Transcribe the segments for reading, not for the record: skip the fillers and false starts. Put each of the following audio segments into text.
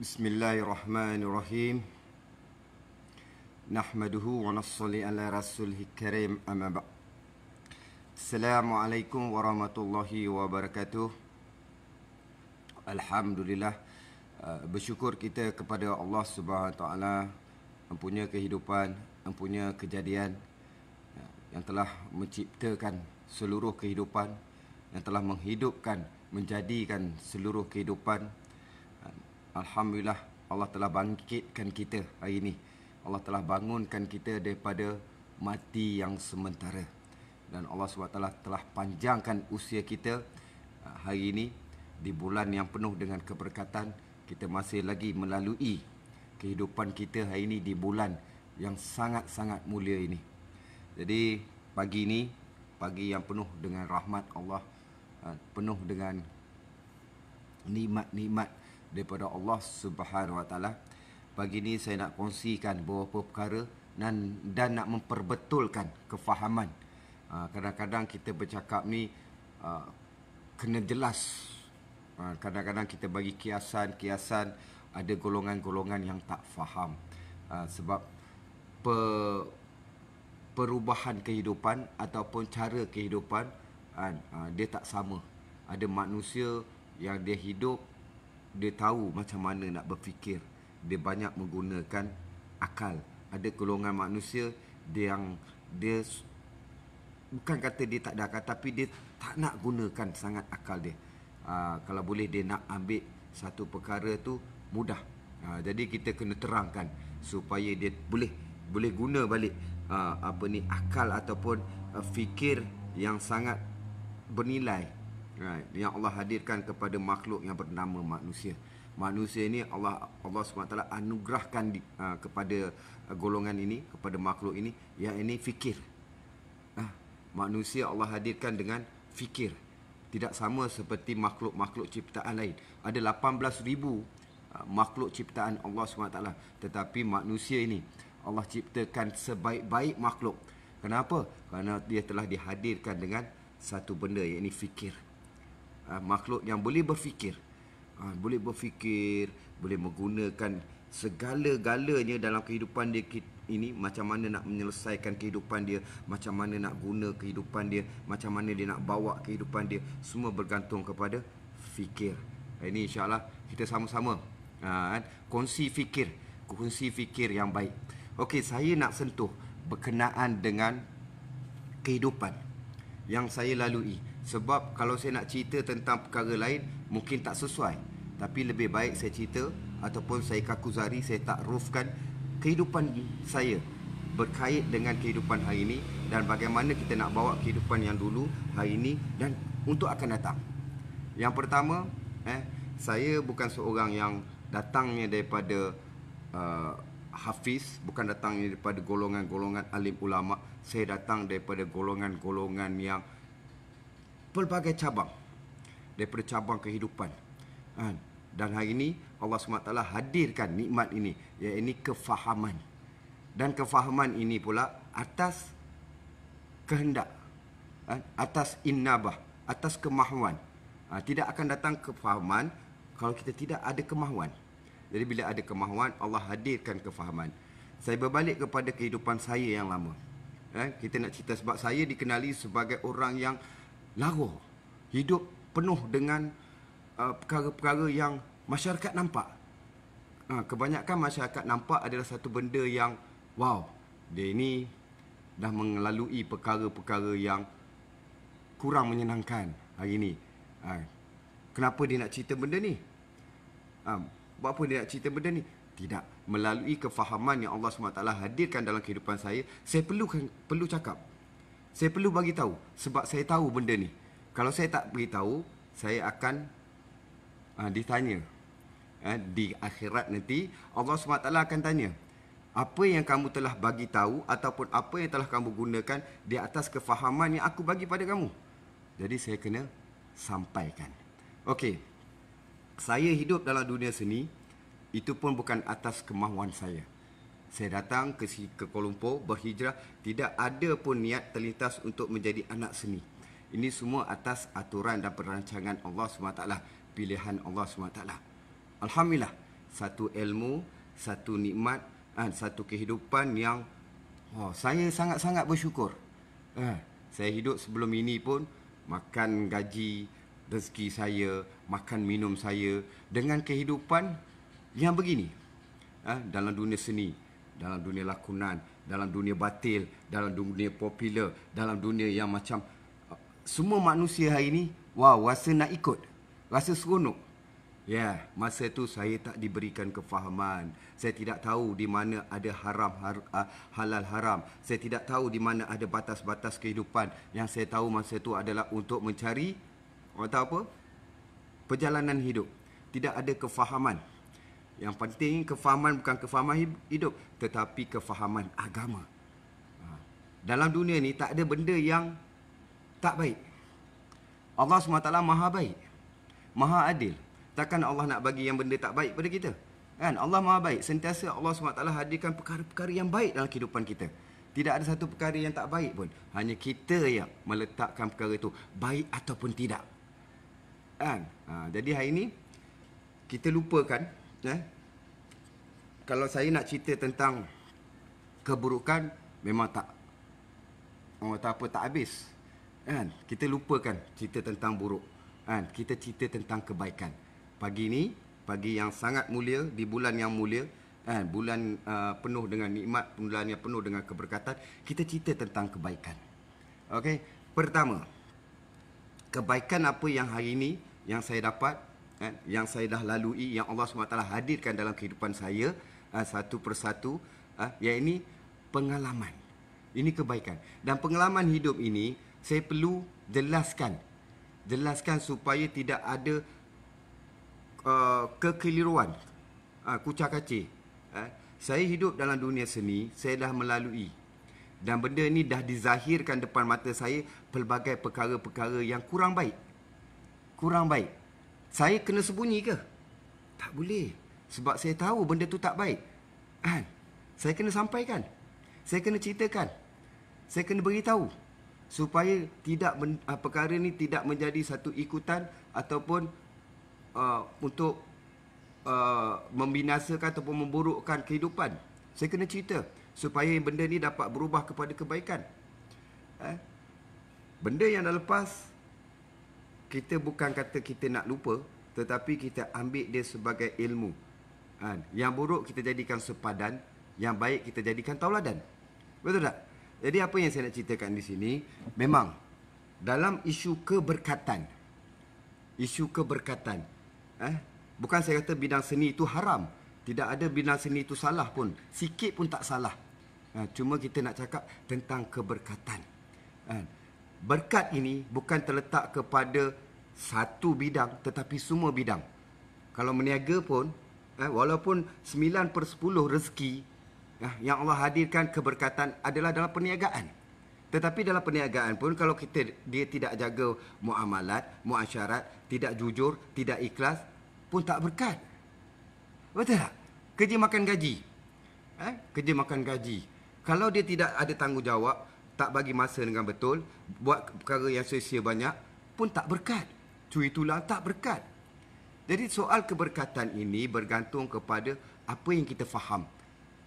Bismillahirrahmanirrahim. Nahmaduhu wa nassalli ala rasulih karim amma ba'd. Assalamualaikum warahmatullahi wabarakatuh. Alhamdulillah, bersyukur kita kepada Allah Subhanahu wa taala, mempunyai kehidupan, mempunyai kejadian yang telah menciptakan seluruh kehidupan, yang telah menghidupkan, menjadikan seluruh kehidupan. Alhamdulillah, Allah telah bangkitkan kita hari ini. Allah telah bangunkan kita daripada mati yang sementara. Dan Allah SWT telah panjangkan usia kita hari ini. Di bulan yang penuh dengan keberkatan, kita masih lagi melalui kehidupan kita hari ini di bulan yang sangat-sangat mulia ini. Jadi pagi ini, pagi yang penuh dengan rahmat Allah, penuh dengan nikmat-nikmat daripada Allah Subhanahu wa taala. Pagi ini saya nak kongsikan beberapa perkara dan nak memperbetulkan kefahaman. Kadang-kadang kita bercakap ni kena jelas. Kadang-kadang kita bagi kiasan-kiasan, ada golongan-golongan yang tak faham. Sebab perubahan kehidupan ataupun cara kehidupan dia tak sama. Ada manusia yang dia hidup, dia tahu macam mana nak berfikir. Dia banyak menggunakan akal. Ada golongan manusia dia bukan kata dia tak ada akal, tapi dia tak nak gunakan sangat akal dia. Kalau boleh dia nak ambil satu perkara tu mudah. Jadi kita kena terangkan supaya dia boleh guna balik akal ataupun fikir yang sangat bernilai, yang Allah hadirkan kepada makhluk yang bernama manusia. Manusia ini Allah SWT anugerahkan kepada golongan ini, kepada makhluk ini, yang ini fikir. Manusia Allah hadirkan dengan fikir. Tidak sama seperti makhluk-makhluk ciptaan lain. Ada 18,000 makhluk ciptaan Allah SWT. Tetapi manusia ini Allah ciptakan sebaik-baik makhluk. Kenapa? Kerana dia telah dihadirkan dengan satu benda, iaitu fikir. Makhluk yang boleh berfikir, boleh menggunakan segala-galanya dalam kehidupan dia ini. Macam mana nak menyelesaikan kehidupan dia, macam mana nak guna kehidupan dia, macam mana dia nak bawa kehidupan dia, semua bergantung kepada fikir. Ini insyaAllah kita sama-sama kongsi fikir yang baik. Okey, saya nak sentuh berkenaan dengan kehidupan yang saya lalui. Sebab kalau saya nak cerita tentang perkara lain, mungkin tak sesuai. Tapi lebih baik saya cerita ataupun saya kakuzari, saya takrufkan kehidupan saya berkait dengan kehidupan hari ini, dan bagaimana kita nak bawa kehidupan yang dulu, hari ini dan untuk akan datang. Yang pertama, saya bukan seorang yang datangnya daripada hafiz, bukan datangnya daripada golongan-golongan alim ulama. Saya datang daripada golongan-golongan yang pelbagai cabang, daripada cabang kehidupan. Dan hari ini Allah SWT hadirkan nikmat ini, iaitu kefahaman. Dan kefahaman ini pula atas kehendak, atas inabah, atas kemahuan. Tidak akan datang kefahaman kalau kita tidak ada kemahuan. Jadi bila ada kemahuan, Allah hadirkan kefahaman. Saya berbalik kepada kehidupan saya yang lama. Kita nak cerita sebab saya dikenali sebagai orang yang lara, hidup penuh dengan perkara-perkara yang masyarakat nampak. Kebanyakan masyarakat nampak adalah satu benda yang wow, dia ini dah melalui perkara-perkara yang kurang menyenangkan hari ini. Kenapa dia nak cerita benda ni? Buat apa dia nak cerita benda ni? Tidak. Melalui kefahaman yang Allah SWT hadirkan dalam kehidupan saya perlu cakap. Saya perlu bagi tahu sebab saya tahu benda ni. Kalau saya tak beritahu, saya akan ditanya. Di akhirat nanti Allah SWT akan tanya, apa yang kamu telah bagi tahu ataupun apa yang telah kamu gunakan di atas kefahaman yang aku bagi pada kamu. Jadi saya kena sampaikan. Okey. Saya hidup dalam dunia seni, itu pun bukan atas kemahuan saya. Saya datang ke Kuala Lumpur, berhijrah, tidak ada pun niat terlintas untuk menjadi anak seni. Ini semua atas aturan dan perancangan Allah SWT, pilihan Allah SWT. Alhamdulillah, satu ilmu, satu nikmat, satu kehidupan yang saya sangat-sangat bersyukur. Saya hidup sebelum ini pun makan gaji, rezeki saya, makan minum saya dengan kehidupan yang begini. Dalam dunia seni, dalam dunia lakonan, dalam dunia batil, dalam dunia popular, dalam dunia yang macam semua manusia hari ini, rasa nak ikut, rasa seronok. Masa tu saya tak diberikan kefahaman. Saya tidak tahu di mana ada halal haram. Saya tidak tahu di mana ada batas-batas kehidupan. Yang saya tahu masa tu adalah untuk mencari perjalanan hidup. Tidak ada kefahaman. Yang penting kefahaman bukan kefahaman hidup, tetapi kefahaman agama. Dalam dunia ni tak ada benda yang tak baik. Allah SWT maha baik, maha adil. Takkan Allah nak bagi yang benda tak baik pada kita? Kan? Allah maha baik. Sentiasa Allah SWT hadirkan perkara-perkara yang baik dalam kehidupan kita. Tidak ada satu perkara yang tak baik pun. Hanya kita yang meletakkan perkara itu baik ataupun tidak. Kan? Jadi hari ini kita lupakan. Kalau saya nak cerita tentang keburukan, memang tak habis. Kan? Kita lupakan cerita tentang buruk. Kan? Kita cerita tentang kebaikan. Pagi ni, pagi yang sangat mulia, di bulan yang mulia, bulan penuh dengan nikmat, bulan yang penuh dengan keberkatan, kita cerita tentang kebaikan. Okey, pertama, kebaikan apa yang hari ini yang saya dapat, yang saya dah lalui, yang Allah SWT hadirkan dalam kehidupan saya, satu persatu, iaitu pengalaman. Ini kebaikan. Dan pengalaman hidup ini saya perlu jelaskan supaya tidak ada kekeliruan, kucak-kacir. Saya hidup dalam dunia seni, saya dah melalui, dan benda ni dah dizahirkan depan mata saya pelbagai perkara-perkara yang kurang baik. Saya kena sembunyi ke? Tak boleh. Sebab saya tahu benda tu tak baik. Saya kena sampaikan, saya kena ceritakan, saya kena beritahu, supaya perkara ni tidak menjadi satu ikutan ataupun untuk membinasakan ataupun memburukkan kehidupan. Saya kena cerita supaya benda ni dapat berubah kepada kebaikan. Benda yang dah lepas, kita bukan kata kita nak lupa, tetapi kita ambil dia sebagai ilmu. Yang buruk kita jadikan sepadan, yang baik kita jadikan tauladan. Betul tak? Jadi apa yang saya nak ceritakan di sini, memang dalam isu keberkatan, bukan saya kata bidang seni itu haram. Tidak ada bidang seni itu salah pun. Sikit pun tak salah. Cuma kita nak cakap tentang keberkatan. Berkat ini bukan terletak kepada satu bidang, tetapi semua bidang. Kalau meniaga pun, walaupun 9/10 rezeki yang Allah hadirkan, keberkatan adalah dalam perniagaan. Tetapi dalam perniagaan pun, kalau dia tidak jaga muamalat, muasyarat, tidak jujur, tidak ikhlas, pun tak berkat. Betul tak? Kerja makan gaji. Kerja makan gaji. Kalau dia tidak ada tanggungjawab, tak bagi masa dengan betul, buat perkara yang sia-sia banyak, pun tak berkat. Curi tulang, tak berkat. Jadi soal keberkatan ini bergantung kepada apa yang kita faham.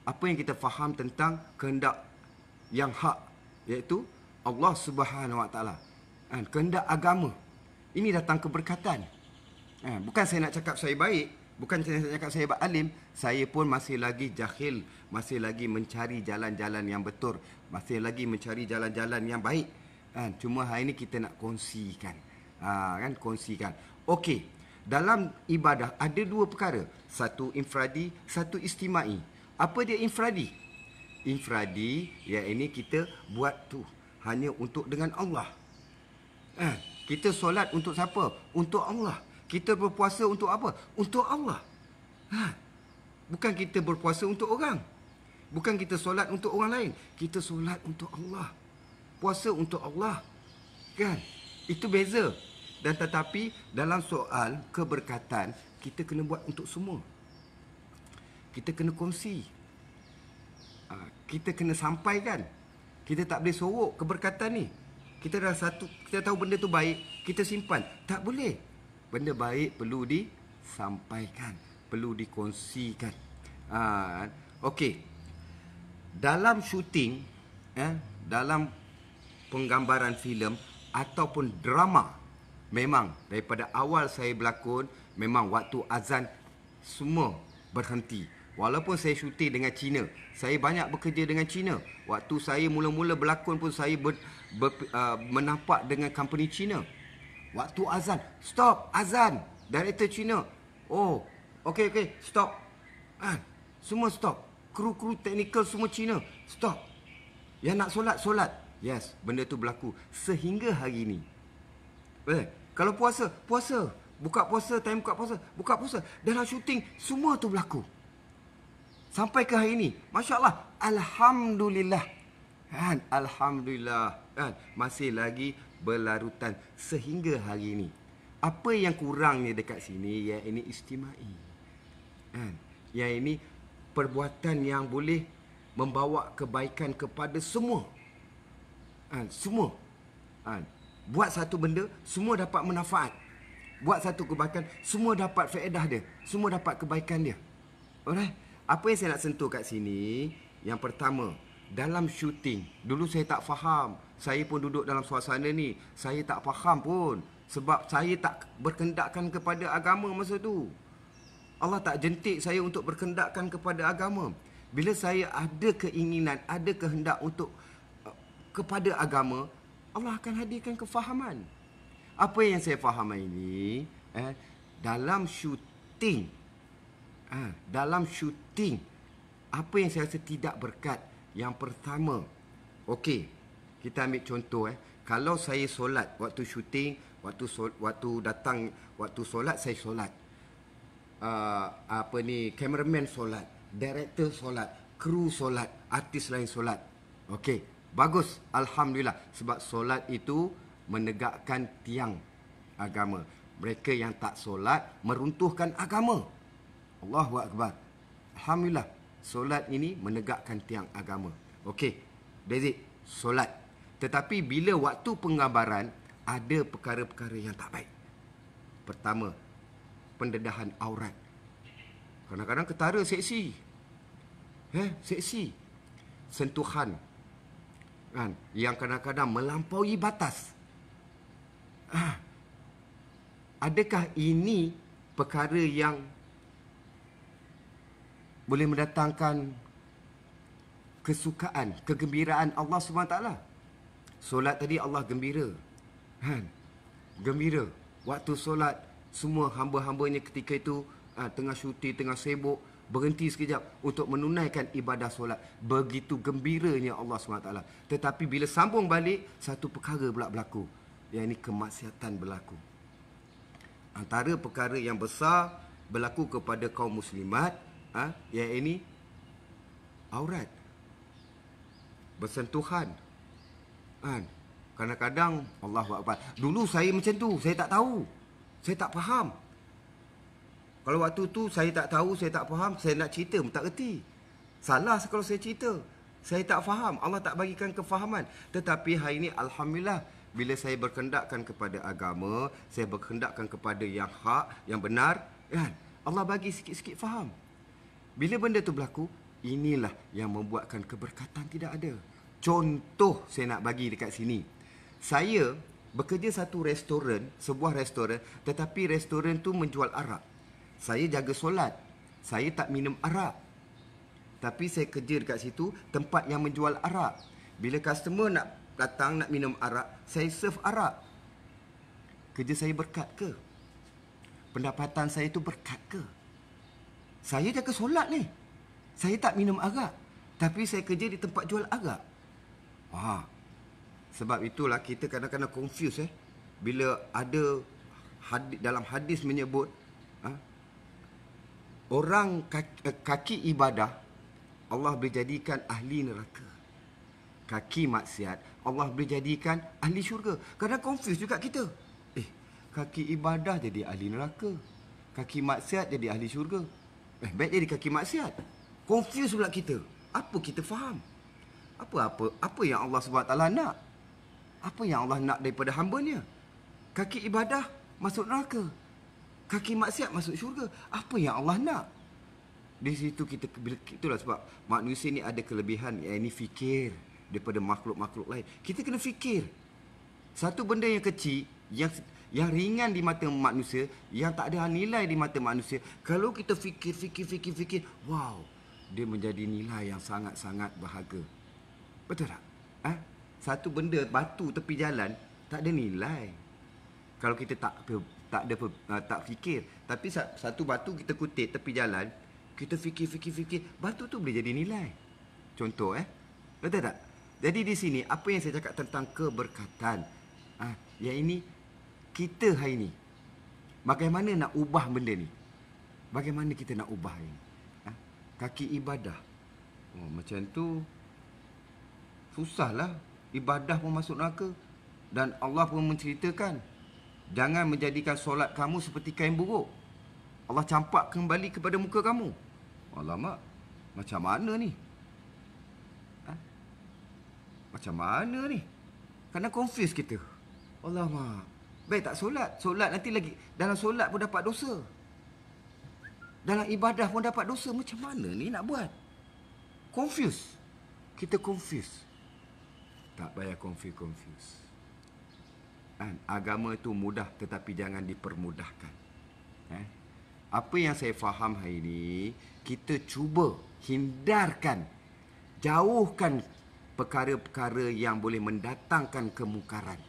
Apa yang kita faham tentang kehendak yang hak, iaitu Allah Subhanahu Wa Taala. Kehendak agama. Ini datang keberkatan. Bukan saya nak cakap saya baik, bukan saya nak cakap saya alim. Saya pun masih lagi jahil, masih lagi mencari jalan-jalan yang betul, masih lagi mencari jalan-jalan yang baik. Cuma hari ini kita nak kongsikan. Kongsikan. Okey, dalam ibadah ada dua perkara. Satu infradi, satu istimai. Apa dia infradi? Infradi, iaitu kita buat tu hanya untuk dengan Allah. Kita solat untuk siapa? Untuk Allah. Kita berpuasa untuk apa? Untuk Allah. Bukan kita berpuasa untuk orang. Bukan kita solat untuk orang lain. Kita solat untuk Allah. Puasa untuk Allah. Kan? Itu beza. Dan tetapi dalam soal keberkatan, kita kena buat untuk semua. Kita kena kongsi. Kita kena sampaikan. Kita tak boleh sorok keberkatan ni. Kita tahu benda tu baik, kita simpan. Tak boleh. Benda baik perlu disampaikan, perlu dikongsikan. Okey. Dalam syuting, dalam penggambaran filem ataupun drama, memang daripada awal saya berlakon, memang waktu azan semua berhenti. Walaupun saya syuting dengan Cina, saya banyak bekerja dengan Cina. Waktu saya mula-mula berlakon pun saya menampak dengan company Cina. Waktu azan, stop, azan. Director Cina. Oh, okey, stop. Semua stop. Kru-kru teknikal semua Cina. Stop. Yang nak solat, solat. Yes, benda tu berlaku. Sehingga hari ini. Kalau puasa, puasa. Buka puasa, time buka puasa. Dalam syuting, semua tu berlaku. Sampai ke hari ini. Masya Allah. Alhamdulillah. Alhamdulillah. Masih lagi berlarutan sehingga hari ini. Apa yang kurangnya dekat sini, yang ini istimai. Yang ini perbuatan yang boleh membawa kebaikan kepada semua. Semua. Buat satu benda, semua dapat manfaat. Buat satu kebaikan, semua dapat faedah dia. Semua dapat kebaikan dia. Alright? Apa yang saya nak sentuh kat sini, yang pertama, dalam syuting, dulu saya tak faham. Saya pun duduk dalam suasana ni, saya tak faham pun. Sebab saya tak berkendakkan kepada agama masa tu. Allah tak jentik saya untuk berkendakkan kepada agama. Bila saya ada keinginan, ada kehendak untuk kepada agama, Allah akan hadirkan kefahaman. Apa yang saya faham ini, dalam syuting, apa yang saya rasa tidak berkat? Yang pertama, okey, kita ambil contoh. Kalau saya solat waktu syuting, waktu datang, waktu solat saya solat. Cameraman solat, director solat, kru solat, artis lain solat. Okey, bagus, alhamdulillah. Sebab solat itu menegakkan tiang agama. Mereka yang tak solat meruntuhkan agama. Allahu akbar. Alhamdulillah, solat ini menegakkan tiang agama. Okey, that's it, solat. Tetapi bila waktu penggambaran, ada perkara-perkara yang tak baik. Pertama, pendedahan aurat. Kadang-kadang ketara seksi. Seksi. Sentuhan. Yang kadang-kadang melampaui batas. Adakah ini perkara yang boleh mendatangkan kesukaan, kegembiraan Allah SWT? Solat tadi Allah gembira. Gembira. Waktu solat, semua hamba-hambanya ketika itu tengah syuting, tengah sibuk, berhenti sekejap untuk menunaikan ibadah solat. Begitu gembiranya Allah SWT. Tetapi bila sambung balik, satu perkara pula berlaku. Yang ini kemaksiatan berlaku. Antara perkara yang besar berlaku kepada kaum muslimat, yang ini aurat, bersentuhan. Kadang-kadang Allahu akbar. Dulu saya macam tu, saya tak tahu. Saya tak faham. Kalau waktu tu saya tak tahu, saya tak faham, saya nak cerita pun tak reti. Salah kalau saya cerita. Saya tak faham. Allah tak bagikan kefahaman. Tetapi hari ini alhamdulillah, bila saya berkendakkan kepada agama, saya berkendakkan kepada yang hak, yang benar, Allah bagi sikit-sikit faham. Bila benda tu berlaku, inilah yang membuatkan keberkatan tidak ada. Contoh saya nak bagi dekat sini. Saya bekerja satu restoran, sebuah restoran, tetapi restoran tu menjual arak. Saya jaga solat. Saya tak minum arak. Tapi saya kerja dekat situ, tempat yang menjual arak. Bila customer nak datang nak minum arak, saya serve arak. Kerja saya berkat ke? Pendapatan saya tu berkat ke? Saya jaga solat ni. Saya tak minum arak. Tapi saya kerja di tempat jual arak. Sebab itulah kita kadang-kadang confuse. Bila ada dalam hadis menyebut, orang kaki ibadah, Allah boleh jadikan ahli neraka. Kaki maksiat, Allah boleh jadikan ahli syurga. Kadang confuse juga kita. Kaki ibadah jadi ahli neraka, kaki maksiat jadi ahli syurga. Baik jadi kaki maksiat. Confuse pula kita. Apa kita faham? Apa yang Allah SWT nak? Apa yang Allah nak daripada hamba-Nya? Kaki ibadah masuk neraka. Kaki maksiat masuk syurga. Apa yang Allah nak? Di situ kita, itulah sebab manusia ni ada kelebihan, ini fikir daripada makhluk-makhluk lain. Kita kena fikir. Satu benda yang kecil, yang ringan di mata manusia, yang tak ada nilai di mata manusia, kalau kita fikir, wow, dia menjadi nilai yang sangat-sangat berharga. Betul tak? Satu benda, batu tepi jalan, tak ada nilai kalau kita tak fikir. Tapi satu batu kita kutip tepi jalan, kita fikir, batu tu boleh jadi nilai. Contoh, betul tak? Jadi di sini apa yang saya cakap tentang keberkatan, yang ini kita hari ni bagaimana nak ubah benda ni? Bagaimana kita nak ubah ini? Kaki ibadah. Macam tu susahlah. Ibadah pun masuk neraka. Dan Allah pun menceritakan, jangan menjadikan solat kamu seperti kain buruk. Allah campak kembali kepada muka kamu. Alamak, macam mana ni? Macam mana ni? Kerana confuse kita. Alamak, baik tak solat. Solat nanti lagi, dalam solat pun dapat dosa. Dalam ibadah pun dapat dosa. Macam mana ni nak buat? Confuse. Kita confuse. Tak payah confuse. Agama itu mudah, tetapi jangan dipermudahkan. Apa yang saya faham hari ini, kita cuba hindarkan, jauhkan perkara-perkara yang boleh mendatangkan kemungkaran.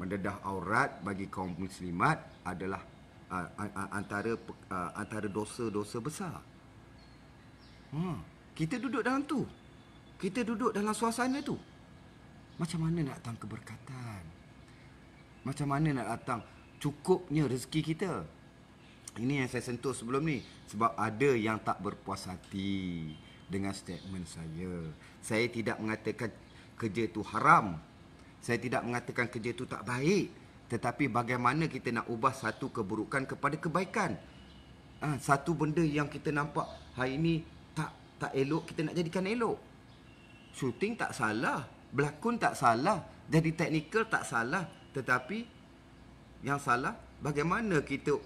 Mendedah aurat bagi kaum muslimat adalah antara dosa-dosa besar. Kita duduk dalam tu. Kita duduk dalam suasana tu. Macam mana nak datang keberkatan? Macam mana nak datang cukupnya rezeki kita? Ini yang saya sentuh sebelum ni. Sebab ada yang tak berpuas hati dengan statement saya. Saya tidak mengatakan kerja tu haram. Saya tidak mengatakan kerja tu tak baik. Tetapi bagaimana kita nak ubah satu keburukan kepada kebaikan. Satu benda yang kita nampak hari ini tak elok, kita nak jadikan elok. Shooting tak salah, berlakon tak salah, jadi teknikal tak salah. Tetapi yang salah, bagaimana kita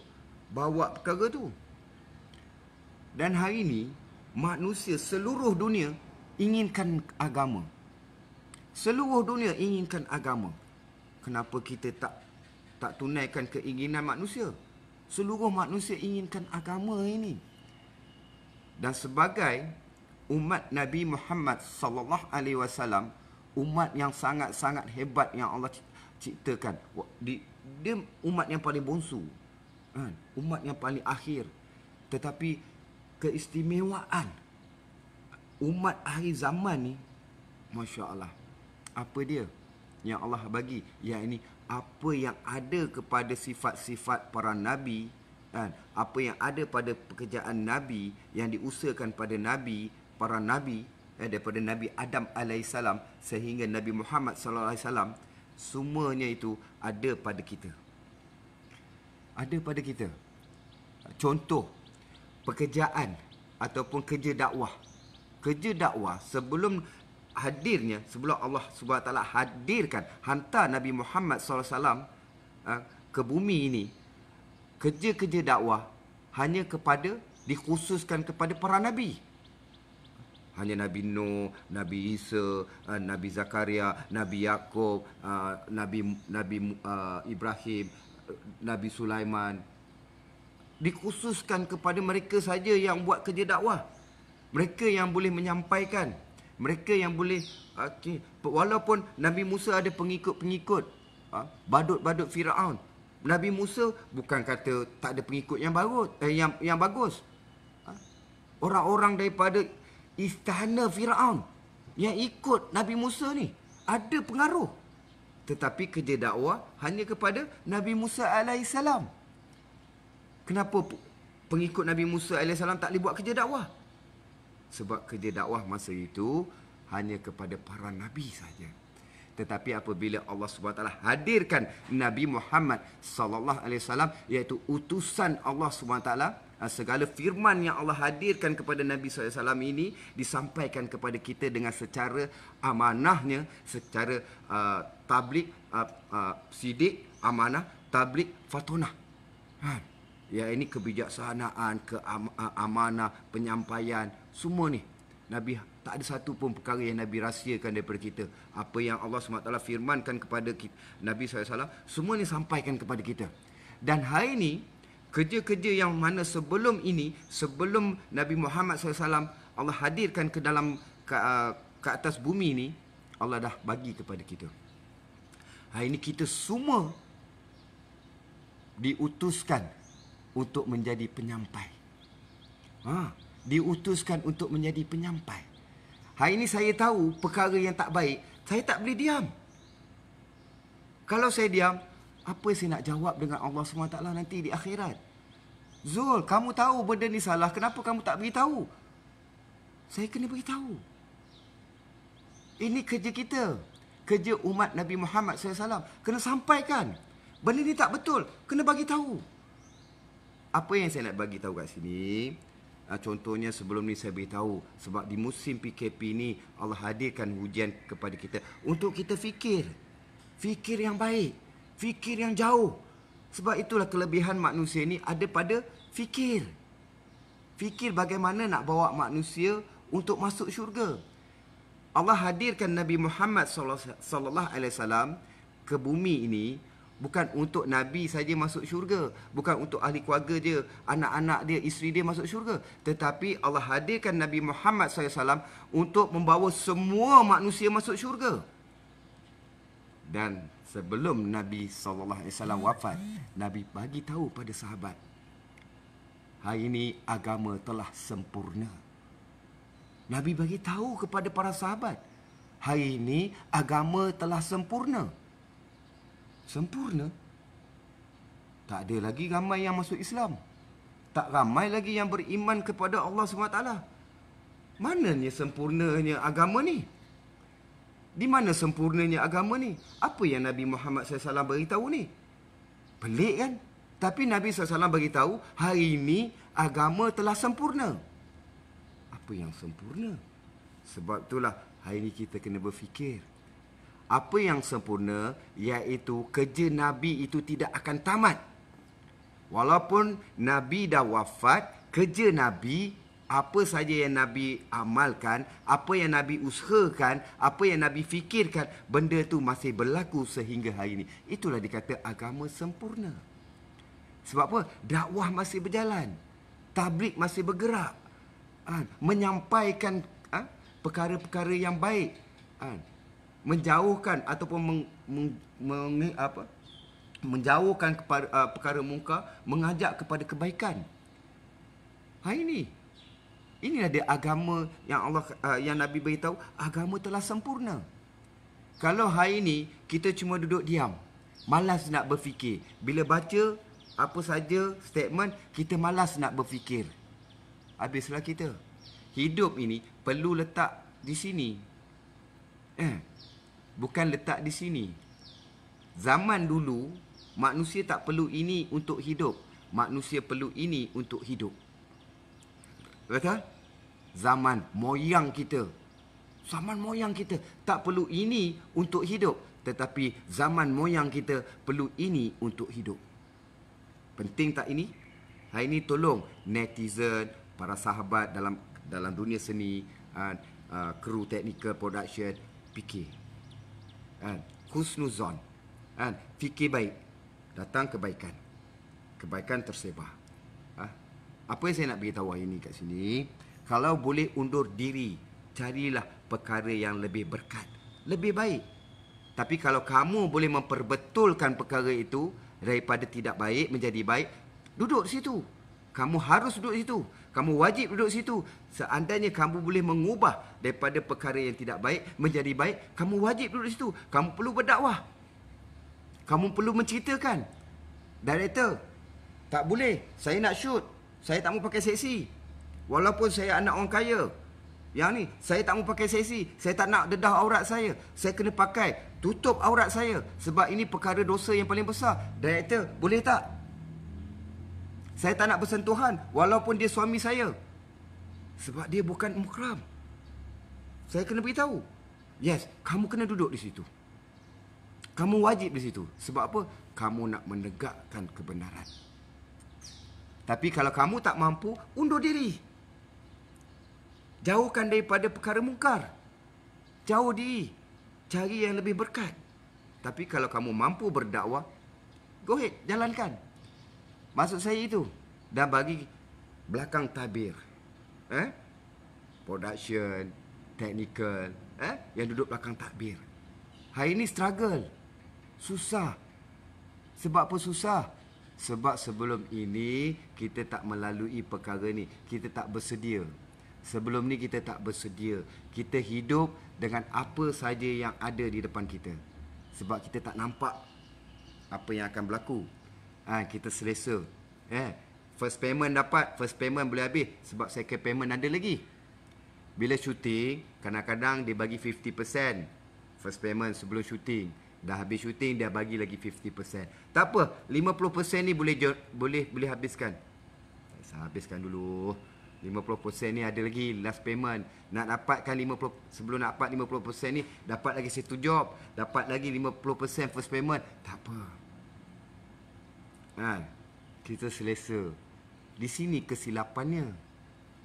bawa perkara tu. Dan hari ini manusia seluruh dunia inginkan agama. Seluruh dunia inginkan agama. Kenapa kita tak tunaikan keinginan manusia? Seluruh manusia inginkan agama ini. Dan sebagai umat Nabi Muhammad sallallahu alaihi wasallam, umat yang sangat-sangat hebat yang Allah ciptakan. Dia umat yang paling bongsu, umat yang paling akhir. Tetapi keistimewaan umat akhir zaman ni, masya-Allah, apa dia yang Allah bagi? Yang ini apa yang ada kepada sifat-sifat para nabi, apa yang ada pada pekerjaan nabi, yang diusahakan pada nabi, para nabi, daripada Nabi Adam alaihissalam sehingga Nabi Muhammad sallallahu alaihi wasallam, semuanya itu ada pada kita. Ada pada kita. Contoh pekerjaan ataupun kerja dakwah. Kerja dakwah sebelum hadirnya, sebelum Allah SWT hadirkan, hantar Nabi Muhammad SAW ke bumi ini, kerja-kerja dakwah hanya dikhususkan kepada para nabi. Hanya Nabi Nuh, Nabi Isa, Nabi Zakaria, Nabi Yaakob, Nabi Ibrahim, Nabi Sulaiman. Dikhususkan kepada mereka saja yang buat kerja dakwah. Mereka yang boleh menyampaikan. Mereka yang boleh, walaupun Nabi Musa ada pengikut-pengikut, badut-badut Firaun. Nabi Musa bukan kata tak ada pengikut yang bagus. Orang-orang daripada istana Firaun yang ikut Nabi Musa ni ada pengaruh. Tetapi kerja dakwah hanya kepada Nabi Musa alaihissalam. Kenapa pengikut Nabi Musa alaihissalam tak boleh buat kerja dakwah? Sebab kerja dakwah masa itu hanya kepada para nabi saja. Tetapi apabila Allah SWT hadirkan Nabi Muhammad sallallahu alaihi wasallam, iaitu utusan Allah SWT, segala firman yang Allah hadirkan kepada Nabi SAW ini disampaikan kepada kita dengan secara amanahnya, secara tabligh, sidik, amanah, tabligh, fatonah. Ha. Ya, ini kebijaksanaan, keamanah, penyampaian, semua ni Nabi, tak ada satu pun perkara yang Nabi rahsiakan daripada kita. Apa yang Allah SWT firmankan kepada kita, Nabi SAW, semua ni sampaikan kepada kita. Dan hari ini, kerja-kerja yang mana sebelum ini, sebelum Nabi Muhammad SAW Allah hadirkan ke dalam ke atas bumi ni, Allah dah bagi kepada kita. Hari ini kita semua diutuskan untuk menjadi penyampai. Diutuskan untuk menjadi penyampai. Hari ini saya tahu perkara yang tak baik, saya tak boleh diam. Kalau saya diam, apa saya nak jawab dengan Allah SWT nanti di akhirat? Zul, kamu tahu benda ni salah, kenapa kamu tak beritahu? Saya kena beritahu. Ini kerja kita. Kerja umat Nabi Muhammad SAW. Kena sampaikan. Benda ni tak betul, kena bagi tahu. Apa yang saya nak bagi tahu kat sini? Contohnya sebelum ni saya beritahu, sebab di musim PKP ni Allah hadirkan ujian kepada kita untuk kita fikir. Fikir yang baik, fikir yang jauh. Sebab itulah kelebihan manusia ni ada pada fikir. Fikir bagaimana nak bawa manusia untuk masuk syurga. Allah hadirkan Nabi Muhammad sallallahu alaihi wasallam ke bumi ini bukan untuk Nabi saja masuk syurga, bukan untuk ahli keluarga dia, anak-anak dia, isteri dia masuk syurga, tetapi Allah hadirkan Nabi Muhammad SAW untuk membawa semua manusia masuk syurga. Dan sebelum Nabi SAW wafat, Nabi bagi tahu pada sahabat, hari ini agama telah sempurna. Nabi bagi tahu kepada para sahabat, hari ini agama telah sempurna. Sempurna? Tak ada lagi ramai yang masuk Islam. Tak ramai lagi yang beriman kepada Allah SWT. Mananya sempurnanya agama ni? Di mana sempurnanya agama ni? Apa yang Nabi Muhammad SAW beritahu ni? Pelik kan? Tapi Nabi SAW beritahu, hari ini agama telah sempurna. Apa yang sempurna? Sebab itulah hari ini kita kena berfikir. Apa yang sempurna, iaitu kerja Nabi itu tidak akan tamat. Walaupun Nabi dah wafat, kerja Nabi, apa saja yang Nabi amalkan, apa yang Nabi usahakan, apa yang Nabi fikirkan, benda itu masih berlaku sehingga hari ini. Itulah dikata agama sempurna. Sebab apa? Dakwah masih berjalan, tabligh masih bergerak, menyampaikan perkara-perkara yang baik, menjauhkan ataupun menjauhkan kepada perkara mungkar, mengajak kepada kebaikan. Hari ini, inilah dia agama yang yang Nabi beritahu, agama telah sempurna. Kalau hari ini kita cuma duduk diam, malas nak berfikir, bila baca apa saja statement, kita malas nak berfikir, habislah kita. Hidup ini perlu letak di sini. Bukan letak di sini. Zaman dulu, manusia tak perlu ini untuk hidup. Manusia perlu ini untuk hidup. Betul? Zaman moyang kita. Zaman moyang kita tak perlu ini untuk hidup. Tetapi zaman moyang kita perlu ini untuk hidup. Penting tak ini? Hari ini tolong netizen, para sahabat dalam dunia seni, kru technical production, fikir. Husnuzon, fikir baik, datang kebaikan, kebaikan tersebar. Apa yang saya nak beritahu hari ini kat sini, kalau boleh undur diri, carilah perkara yang lebih berkat, lebih baik. Tapi kalau kamu boleh memperbetulkan perkara itu daripada tidak baik menjadi baik, duduk di situ. Kamu harus duduk di situ. Kamu wajib duduk di situ. Seandainya kamu boleh mengubah daripada perkara yang tidak baik menjadi baik, kamu wajib duduk di situ. Kamu perlu berdakwah. Kamu perlu menceritakan. Director, tak boleh. Saya nak shoot. Saya tak mau pakai seksi. Walaupun saya anak orang kaya. Yang ni, saya tak mau pakai seksi. Saya tak nak dedah aurat saya. Saya kena pakai. Tutup aurat saya. Sebab ini perkara dosa yang paling besar. Director, boleh tak? Saya tak nak bersentuhan walaupun dia suami saya. Sebab dia bukan muhram. Saya kena beritahu. Yes, kamu kena duduk di situ. Kamu wajib di situ. Sebab apa? Kamu nak menegakkan kebenaran. Tapi kalau kamu tak mampu, undur diri. Jauhkan daripada perkara mungkar. Jauh diri. Cari yang lebih berkat. Tapi kalau kamu mampu berdakwah, go ahead, jalankan. Maksud saya itu. Dan bagi belakang tabir, production, technical, yang duduk belakang takbir. Hari ini struggle. Susah. Sebab apa susah? Sebab sebelum ini kita tak melalui perkara ni. Kita tak bersedia. Sebelum ni kita tak bersedia. Kita hidup dengan apa saja yang ada di depan kita. Sebab kita tak nampak apa yang akan berlaku. Kita selesa. First payment dapat, first payment boleh habis. Sebab second payment ada lagi. Bila syuting, kadang-kadang dia bagi 50% first payment sebelum syuting. Dah habis syuting, dia bagi lagi 50%. Tak apa, 50% ni boleh habiskan. Saya habiskan dulu. 50% ni ada lagi last payment. Nak dapatkan 50, sebelum nak dapat 50% ni, dapat lagi satu job. Dapat lagi 50% first payment. Tak apa. Kita selesa. Di sini kesilapannya.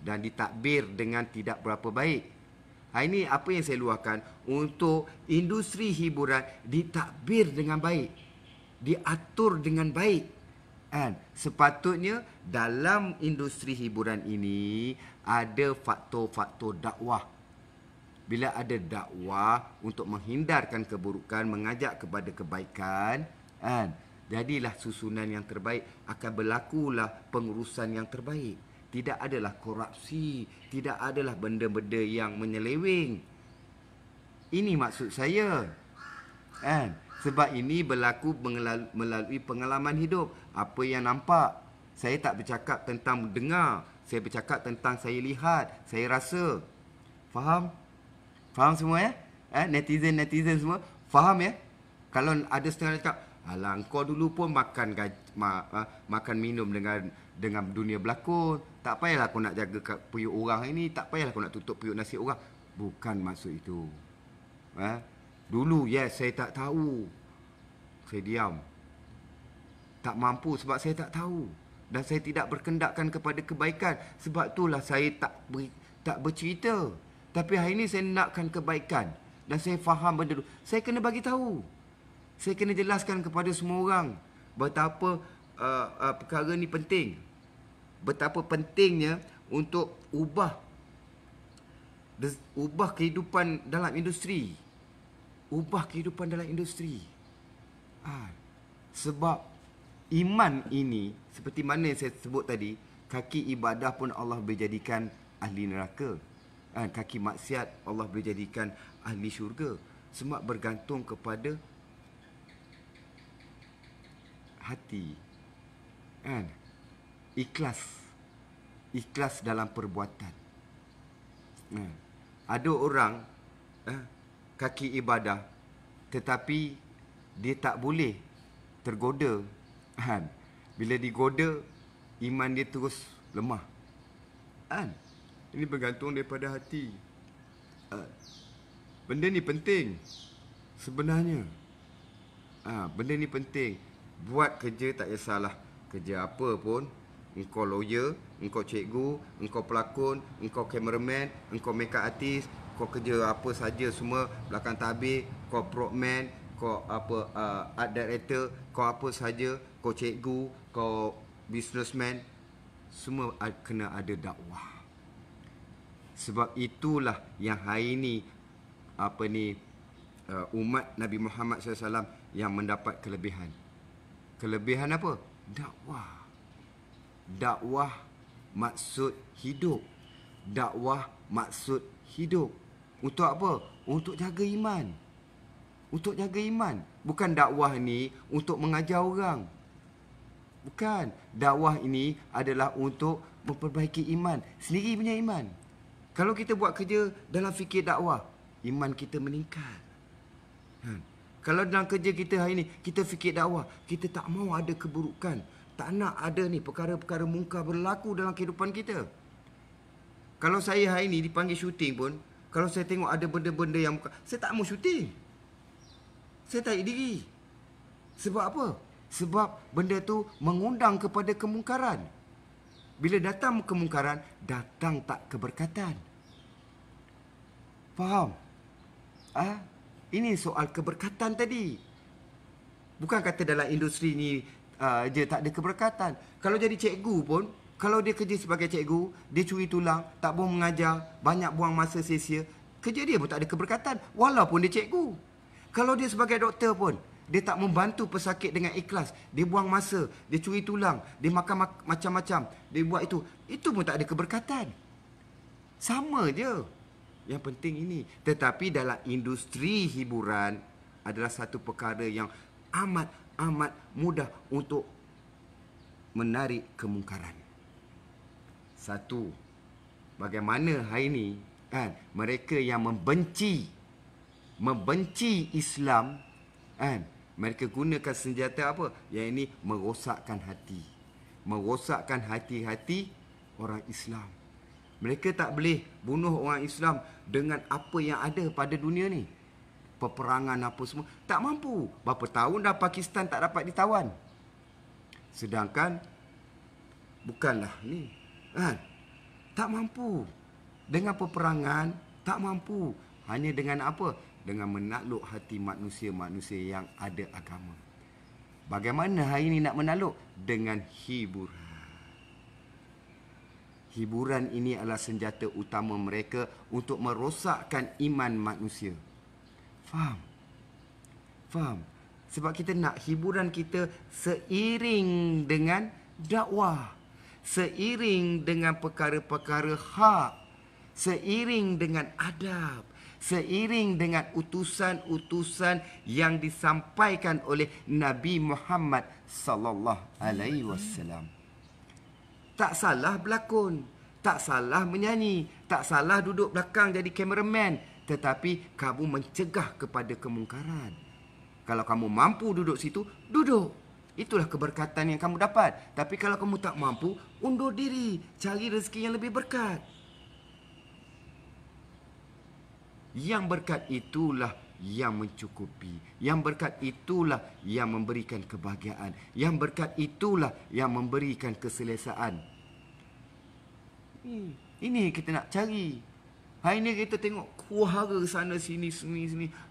Dan ditakbir dengan tidak berapa baik. Hari ini apa yang saya luahkan untuk industri hiburan ditakbir dengan baik. Diatur dengan baik. Sepatutnya dalam industri hiburan ini ada faktor-faktor dakwah. Bila ada dakwah untuk menghindarkan keburukan, mengajak kepada kebaikan, jadilah susunan yang terbaik, akan berlakulah pengurusan yang terbaik. Tidak adalah korupsi, tidak adalah benda-benda yang menyeleweng. Ini maksud saya. Sebab ini berlaku melalui pengalaman hidup. Apa yang nampak. Saya tak bercakap tentang dengar. Saya bercakap tentang saya lihat, saya rasa. Faham? Faham semua ya? Netizen semua faham ya? Kalau ada setengah cakap, alah, kau dulu pun makan minum dengan dunia berlakon. Tak payahlah kau nak jaga periuk orang ini. Tak payahlah kau nak tutup periuk nasi orang. Bukan maksud itu. Dulu, yes, saya tak tahu. Saya diam. Tak mampu sebab saya tak tahu. Dan saya tidak berkendakkan kepada kebaikan. Sebab itulah saya tak bercerita. Tapi hari ini saya nakkan kebaikan. Dan saya faham benda itu. Saya kena bagi tahu. Saya kena jelaskan kepada semua orang betapa perkara ni penting. Betapa pentingnya untuk ubah kehidupan dalam industri. Ubah kehidupan dalam industri. Sebab iman ini, seperti mana yang saya sebut tadi, kaki ibadah pun Allah boleh jadikan ahli neraka. Kaki maksiat Allah boleh jadikan ahli syurga. Semua bergantung kepada hati. Ikhlas dalam perbuatan. Ada orang kaki ibadah tetapi dia tak boleh tergoda. Bila digoda, iman dia terus lemah. Ini bergantung daripada hati. Benda ni penting sebenarnya. Benda ni penting. Buat kerja tak kisahlah kerja apa pun. Engkau lawyer, engkau cikgu, engkau pelakon, engkau cameraman, engkau makeup artist, kau kerja apa saja semua, belakang tabir, kau prop man, kau art director, kau apa saja, kau cikgu, kau businessman, semua kena ada dakwah. Sebab itulah yang hari ini umat Nabi Muhammad SAW yang mendapat kelebihan. Kelebihan apa? Dakwah. Dakwah maksud hidup. Dakwah maksud hidup. Untuk apa? Untuk jaga iman. Untuk jaga iman. Bukan dakwah ni untuk mengajar orang. Bukan. Dakwah ini adalah untuk memperbaiki iman. Sendiri punya iman. Kalau kita buat kerja dalam fikir dakwah, iman kita meningkat. Kalau dalam kerja kita hari ini, kita fikir dakwah, kita tak mau ada keburukan. Tak nak ada ni perkara-perkara mungkar berlaku dalam kehidupan kita. Kalau saya hari ni dipanggil syuting pun, kalau saya tengok ada benda-benda yang mungkar, saya tak mau syuting. Saya tarik diri. Sebab apa? Sebab benda tu mengundang kepada kemungkaran. Bila datang kemungkaran, datang tak keberkatan. Faham? Ini soal keberkatan tadi. Bukan kata dalam industri ni je tak ada keberkatan. Kalau jadi cikgu pun, kalau dia kerja sebagai cikgu, dia curi tulang, tak mau mengajar, banyak buang masa sia-sia, kerja dia pun tak ada keberkatan walaupun dia cikgu. Kalau dia sebagai doktor pun, dia tak membantu pesakit dengan ikhlas, dia buang masa, dia curi tulang, dia makan macam-macam, dia buat itu pun tak ada keberkatan. Sama je. Yang penting ini. Tetapi dalam industri hiburan adalah satu perkara yang amat mudah untuk menarik kemungkaran. Satu, bagaimana hari ini mereka yang membenci Islam, mereka gunakan senjata apa? Yang ini merosakkan hati orang Islam. Mereka tak boleh bunuh orang Islam dengan apa yang ada pada dunia ni. Peperangan apa semua. Tak mampu. Berapa tahun dah Pakistan tak dapat ditawan. Sedangkan bukanlah ni. Tak mampu. Dengan peperangan tak mampu. Hanya dengan apa? Dengan menakluk hati manusia-manusia yang ada agama. Bagaimana hari ini nak menakluk? Dengan hiburan. Hiburan ini adalah senjata utama mereka untuk merosakkan iman manusia. Faham? Sebab kita nak hiburan kita seiring dengan dakwah, seiring dengan perkara-perkara hak, seiring dengan adab, seiring dengan utusan-utusan yang disampaikan oleh Nabi Muhammad sallallahu alaihi wasallam. Tak salah berlakon, tak salah menyanyi, tak salah duduk belakang jadi kameraman, tetapi kamu mencegah kepada kemungkaran. Kalau kamu mampu duduk situ, duduk. Itulah keberkatan yang kamu dapat. Tapi kalau kamu tak mampu, undur diri, cari rezeki yang lebih berkat. Yang berkat itulah yang mencukupi. Yang berkat itulah yang memberikan kebahagiaan. Yang berkat itulah yang memberikan keselesaan. Ini kita nak cari. Hari ini kita tengok kuahara sana sini,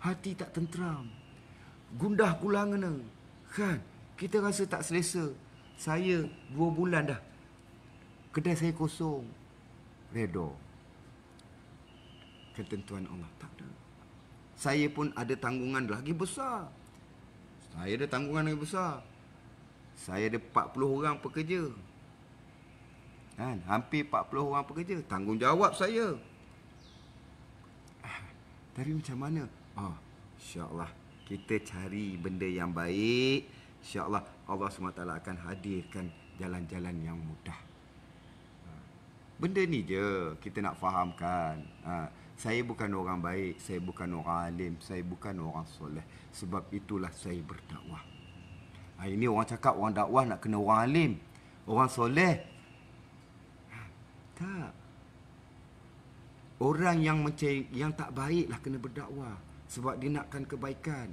hati tak tenteram. Gundah gulana. Kan? Kita rasa tak selesa. Saya 2 bulan dah. Kedai saya kosong. Redha. Ketentuan Allah tak ada. Saya pun ada tanggungan lagi besar. Saya ada 40 orang pekerja. Kan? Hampir 40 orang pekerja. Tanggungjawab saya. Tapi macam mana? InsyaAllah kita cari benda yang baik. InsyaAllah Allah SWT akan hadirkan jalan-jalan yang mudah. Benda ni je kita nak fahamkan. Saya bukan orang baik, saya bukan orang alim, saya bukan orang soleh. Sebab itulah saya berdakwah. Ini orang cakap orang dakwah nak kena orang alim, orang soleh. Tak. Orang yang tak baiklah kena berdakwah. Sebab dia nakkan kebaikan.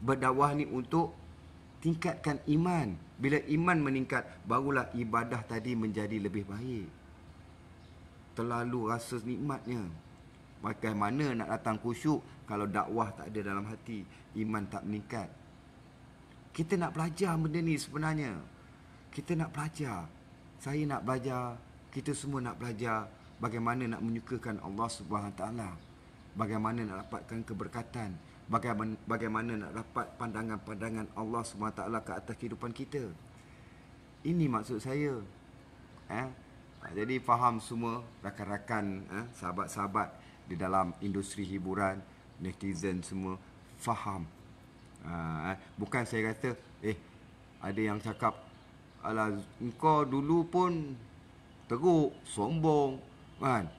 Berdakwah ni untuk tingkatkan iman. Bila iman meningkat, barulah ibadah tadi menjadi lebih baik. Terlalu rasa nikmatnya. Bagaimana nak datang khusyuk kalau dakwah tak ada dalam hati, iman tak meningkat. Kita nak belajar benda ni sebenarnya. Kita nak belajar. Saya nak belajar. Kita semua nak belajar. Bagaimana nak menyukakan Allah SWT. Bagaimana nak dapatkan keberkatan. Bagaimana nak dapat pandangan-pandangan Allah SWT ke atas kehidupan kita. Ini maksud saya. Jadi faham semua rakan-rakan, sahabat-sahabat di dalam industri hiburan, netizen semua faham. Bukan saya kata, ada yang cakap, alah engkau dulu pun teruk, sombong, kan?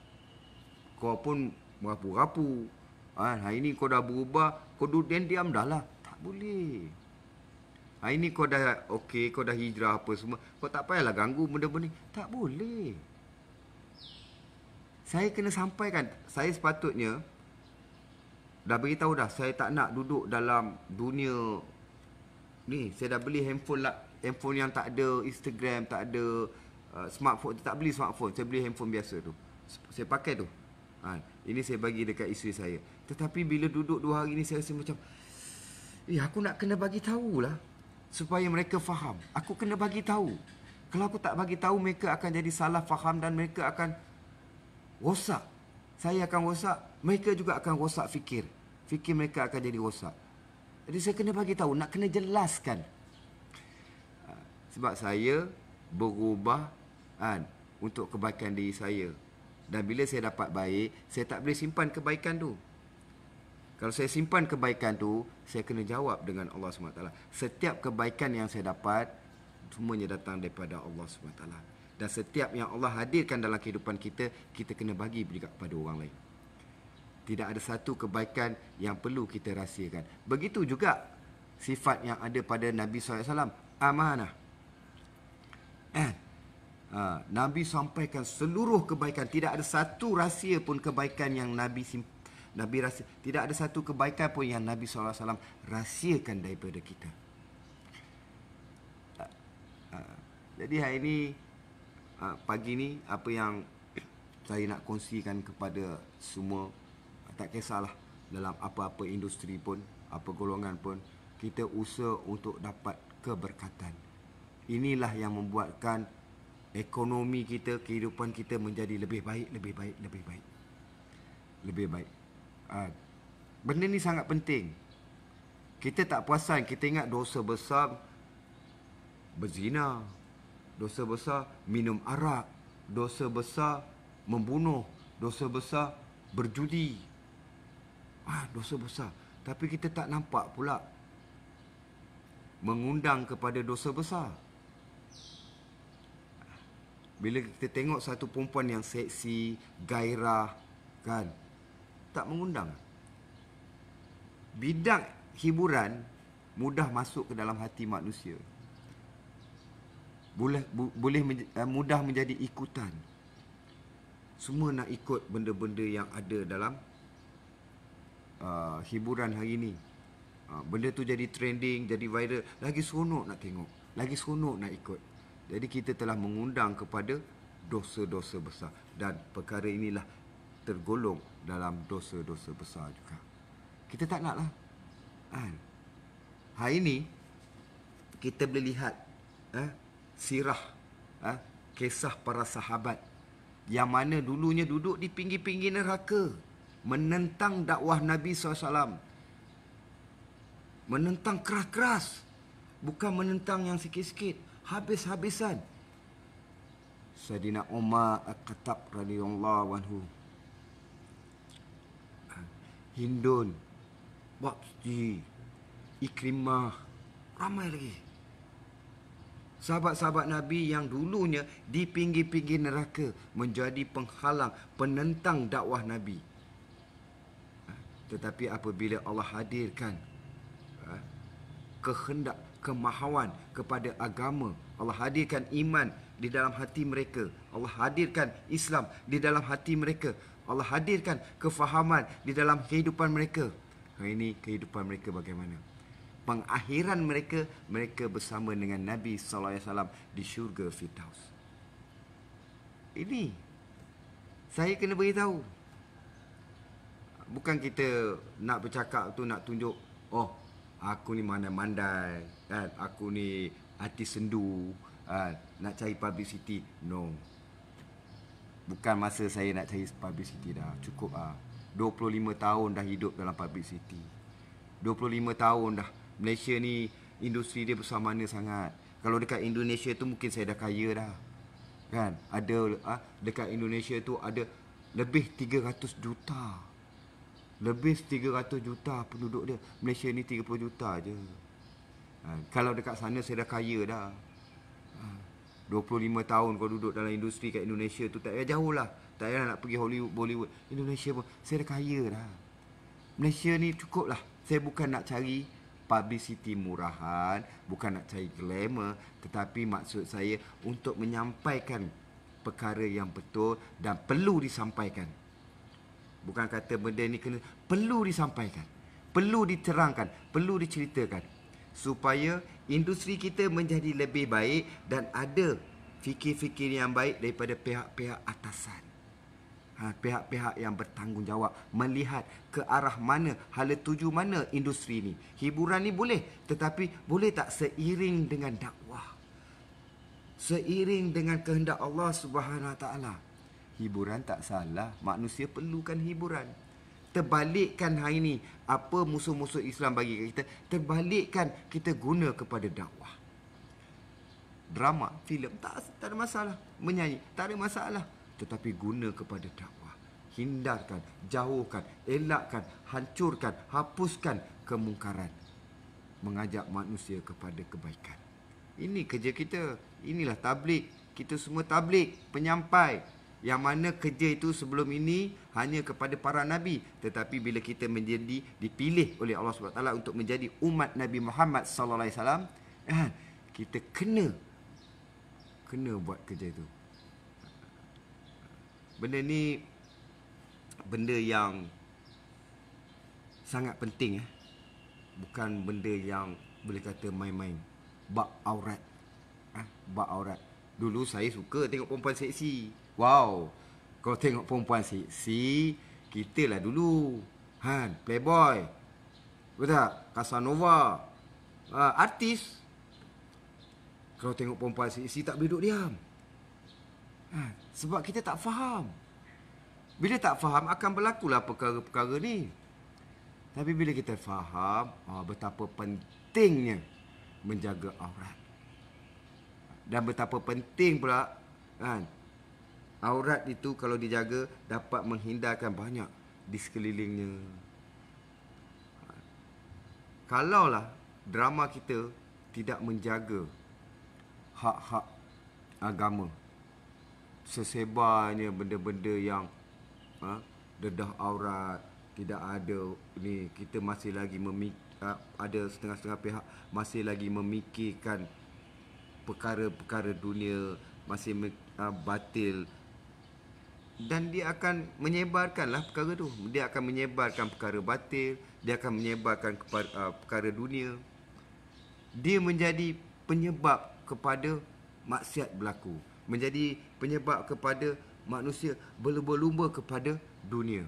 Kau pun merapu-rapu. Hari ni kau dah berubah, kau duduk diam dah lah. Tak boleh. Hari ni kau dah okey, kau dah hijrah apa semua. Kau tak payahlah ganggu benda-benda ni. Tak boleh. Saya kena sampaikan. Saya sepatutnya dah beritahu dah. Saya tak nak duduk dalam dunia ni. Saya dah beli handphone yang tak ada Instagram, tak ada smartphone, tak beli smartphone, saya beli handphone biasa tu. Saya pakai tu. Ini saya bagi dekat isteri saya. Tetapi bila duduk 2 hari ni saya rasa macam, aku nak kena bagi tahulah supaya mereka faham. Aku kena bagi tahu. Kalau aku tak bagi tahu, mereka akan jadi salah faham dan mereka akan rosak. Saya akan rosak, mereka juga akan rosak fikir. Fikir mereka akan jadi rosak. Jadi saya kena bagi tahu, nak kena jelaskan. Sebab saya berubah untuk kebaikan diri saya. Dan bila saya dapat baik, saya tak boleh simpan kebaikan tu. Kalau saya simpan kebaikan tu, saya kena jawab dengan Allah SWT. Setiap kebaikan yang saya dapat, semuanya datang daripada Allah SWT. Dan setiap yang Allah hadirkan dalam kehidupan kita, kita kena bagi juga kepada orang lain. Tidak ada satu kebaikan yang perlu kita rahsiakan. Begitu juga sifat yang ada pada Nabi SAW, amanah. Nabi sampaikan seluruh kebaikan. Tidak ada satu rahsia pun kebaikan yang Nabi rahsia. Tidak ada satu kebaikan pun yang Nabi SAW rahsiakan daripada kita. Jadi hari ini, pagi ni, apa yang saya nak kongsikan kepada semua, tak kisahlah dalam apa-apa industri pun, apa golongan pun, kita usaha untuk dapat keberkatan. Inilah yang membuatkan ekonomi kita, kehidupan kita menjadi lebih baik, lebih baik, lebih baik. Lebih baik. Benda ni sangat penting. Kita tak perasan, kita ingat dosa besar berzina, dosa besar minum arak, dosa besar membunuh, dosa besar berjudi. Dosa besar. Tapi kita tak nampak pula mengundang kepada dosa besar. Bila kita tengok satu perempuan yang seksi, gairah, kan, tak mengundang. Bidang hiburan mudah masuk ke dalam hati manusia. Boleh mudah menjadi ikutan. Semua nak ikut benda-benda yang ada dalam hiburan hari ni. Benda tu jadi trending, jadi viral. Lagi seronok nak tengok, lagi seronok nak ikut. Jadi kita telah mengundang kepada dosa-dosa besar. Dan perkara inilah tergolong dalam dosa-dosa besar juga. Kita tak naklah. Hari ini kita boleh lihat sirah, kisah para sahabat yang mana dulunya duduk di pinggir-pinggir neraka, menentang dakwah Nabi SAW. Menentang keras-keras. Bukan menentang yang sikit-sikit, habis-habisan. Sayyidina Umar Al-Khattab radhiyallahu anhu, Hindun, Babji, Ikrimah, ramai lagi. Sahabat-sahabat Nabi yang dulunya di pinggir-pinggir neraka menjadi penghalang, penentang dakwah Nabi. Tetapi apabila Allah hadirkan kehendak, kemahuan kepada agama, Allah hadirkan iman di dalam hati mereka, Allah hadirkan Islam di dalam hati mereka, Allah hadirkan kefahaman di dalam kehidupan mereka. Hari ini kehidupan mereka bagaimana? Pengakhiran mereka, mereka bersama dengan Nabi SAW di syurga Firdaus. Ini saya kena beritahu. Bukan kita nak bercakap tu nak tunjuk, aku ni mandai-mandai, kan? Aku ni artis sendu, nak cari publicity. No. Bukan masa saya nak cari publicity dah. Cukup 25 tahun dah hidup dalam publicity. 25 tahun dah. Malaysia ni industri dia besar mana sangat. Kalau dekat Indonesia tu mungkin saya dah kaya dah. Kan? Ada dekat Indonesia tu ada lebih 300 juta. Lebih 300 juta penduduk dia. Malaysia ni 30 juta je. Kalau dekat sana saya dah kaya dah. 25 tahun kau duduk dalam industri kat Indonesia tu, tak payah jauh lah. Tak payah nak pergi Hollywood, Bollywood. Indonesia pun saya dah kaya dah. Malaysia ni cukup lah. Saya bukan nak cari publicity murahan, bukan nak cari glamour, tetapi maksud saya untuk menyampaikan perkara yang betul dan perlu disampaikan. Bukan kata benda ni kena, perlu disampaikan, perlu diterangkan, perlu diceritakan, supaya industri kita menjadi lebih baik dan ada fikir-fikir yang baik daripada pihak-pihak atasan. Pihak-pihak yang bertanggungjawab melihat ke arah mana, hala tuju mana industri ni. Hiburan ni boleh, tetapi boleh tak seiring dengan dakwah, seiring dengan kehendak Allah Subhanahu Wa Taala. Hiburan tak salah, manusia perlukan hiburan. Terbalikkan hari ni apa musuh-musuh Islam bagi kita, terbalikkan kita guna kepada dakwah. Drama, filem tak ada masalah, menyanyi tak ada masalah, tetapi guna kepada dakwah. Hindarkan, jauhkan, elakkan, hancurkan, hapuskan kemungkaran. Mengajak manusia kepada kebaikan. Ini kerja kita. Inilah tabligh. Kita semua tabligh, penyampai. Yang mana kerja itu sebelum ini hanya kepada para nabi, tetapi bila kita menjadi dipilih oleh Allah SWT untuk menjadi umat Nabi Muhammad sallallahu alaihi wasallam, kita kena buat kerja itu. Benda ni benda yang sangat penting. Bukan benda yang boleh kata main-main. Bab aurat. Bab aurat. Dulu saya suka tengok perempuan seksi. Wow. Kalau tengok perempuan seksi, kita lah dulu. Playboy. Betul tak? Casanova. Artis. Kalau tengok perempuan seksi tak boleh duduk diam. Sebab kita tak faham. Bila tak faham akan berlakulah perkara-perkara ni. Tapi bila kita faham betapa pentingnya menjaga aurat. Dan betapa penting pula aurat itu kalau dijaga dapat menghindarkan banyak di sekelilingnya. Kalaulah drama kita tidak menjaga hak-hak agama, sesebarnya benda-benda yang dedah aurat, tidak ada ni, kita masih lagi ada setengah-setengah pihak masih lagi memikirkan perkara-perkara dunia, masih batil, dan dia akan menyebarkanlah perkara tu. Dia akan menyebarkan perkara batil, dia akan menyebarkan perkara dunia. Dia menjadi penyebab kepada maksiat berlaku, menjadi penyebab kepada manusia berlumba-lumba kepada dunia,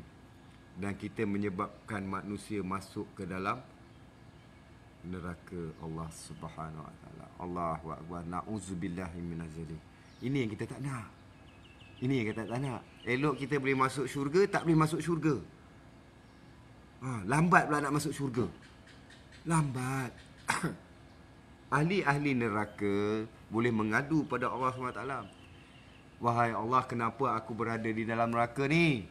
dan kita menyebabkan manusia masuk ke dalam neraka Allah Subhanahu Wa Taala. Allahu Akbar. Nauzubillahi minazalik. Ini yang kita tak nak. Ini yang kita tak nak. Elok kita boleh masuk syurga, tak boleh masuk syurga. Lambat pula nak masuk syurga. Lambat. Ahli-ahli neraka boleh mengadu pada Allah SWT. Wahai Allah, kenapa aku berada di dalam neraka ni?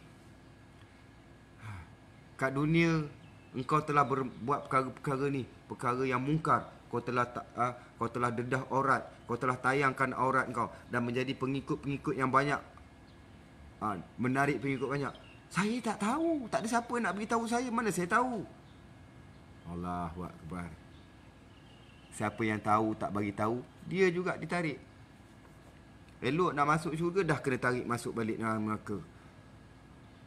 Kat dunia engkau telah berbuat perkara-perkara ni, perkara yang mungkar. Kau telah dedah aurat, kau telah tayangkan aurat kau dan menjadi pengikut-pengikut yang banyak. Menarik pengikut banyak. Saya tak tahu, tak ada siapa nak beritahu saya, mana saya tahu. Allahu Akbar. Siapa yang tahu tak bagi tahu, dia juga ditarik. Elok nak masuk syurga, dah kena tarik masuk balik dalam neraka.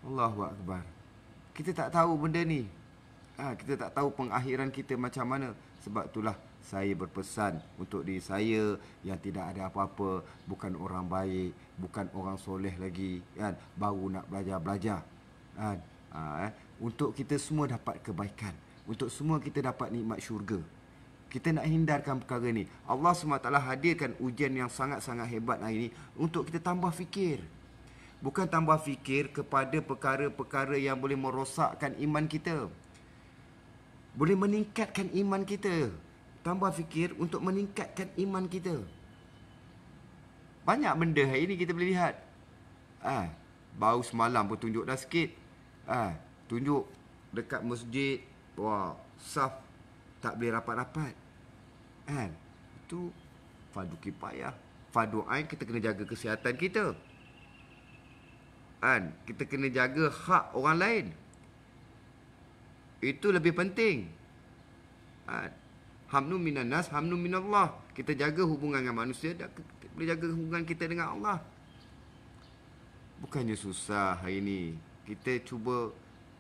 Allahu Akbar. Kita tak tahu benda ni. Kita tak tahu pengakhiran kita macam mana. Sebab itulah saya berpesan untuk diri saya yang tidak ada apa-apa, bukan orang baik, bukan orang soleh lagi, kan, baru nak belajar-belajar, kan. Untuk kita semua dapat kebaikan, untuk semua kita dapat nikmat syurga. Kita nak hindarkan perkara ni. Allah SWT hadirkan ujian yang sangat-sangat hebat hari ini untuk kita tambah fikir. Bukan tambah fikir kepada perkara-perkara yang boleh merosakkan iman kita, boleh meningkatkan iman kita. Tambah fikir untuk meningkatkan iman kita. Banyak benda hari ini kita boleh lihat. Baru semalam pun tunjuk dah sikit. Tunjuk dekat masjid. Wah, saf tak boleh rapat-rapat. Itu fardu kifayah. Fardu ain, kita kena jaga kesihatan kita. Kita kena jaga hak orang lain. Itu lebih penting. Hamnu minan nas, hamnu minallah. Kita jaga hubungan dengan manusia, dan kita boleh jaga hubungan kita dengan Allah. Bukannya susah hari ini. Kita cuba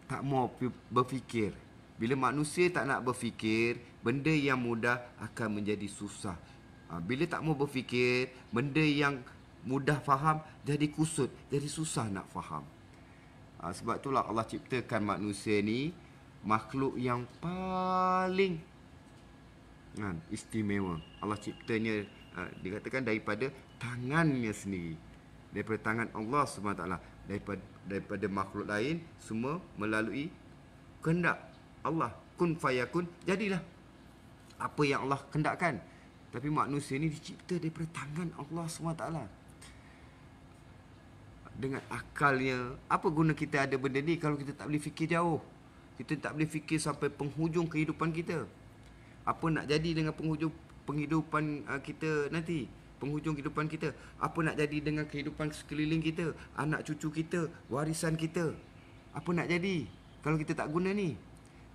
tak mau berfikir. Bila manusia tak nak berfikir, benda yang mudah akan menjadi susah. Bila tak mau berfikir, benda yang mudah faham jadi kusut, jadi susah nak faham. Sebab itulah Allah ciptakan manusia ni makhluk yang paling istimewa. Allah ciptanya dikatakan daripada tangannya sendiri. Daripada tangan Allah SWT. Daripada makhluk lain semua melalui kehendak Allah. Kun fayakun, jadilah apa yang Allah kehendakkan. Tapi manusia ni dicipta daripada tangan Allah SWT. Dengan akalnya, apa guna kita ada benda ni kalau kita tak boleh fikir jauh? Kita tak boleh fikir sampai penghujung kehidupan kita. Apa nak jadi dengan penghujung penghidupan kita nanti? Penghujung kehidupan kita. Apa nak jadi dengan kehidupan sekeliling kita? Anak cucu kita, warisan kita. Apa nak jadi kalau kita tak guna ni?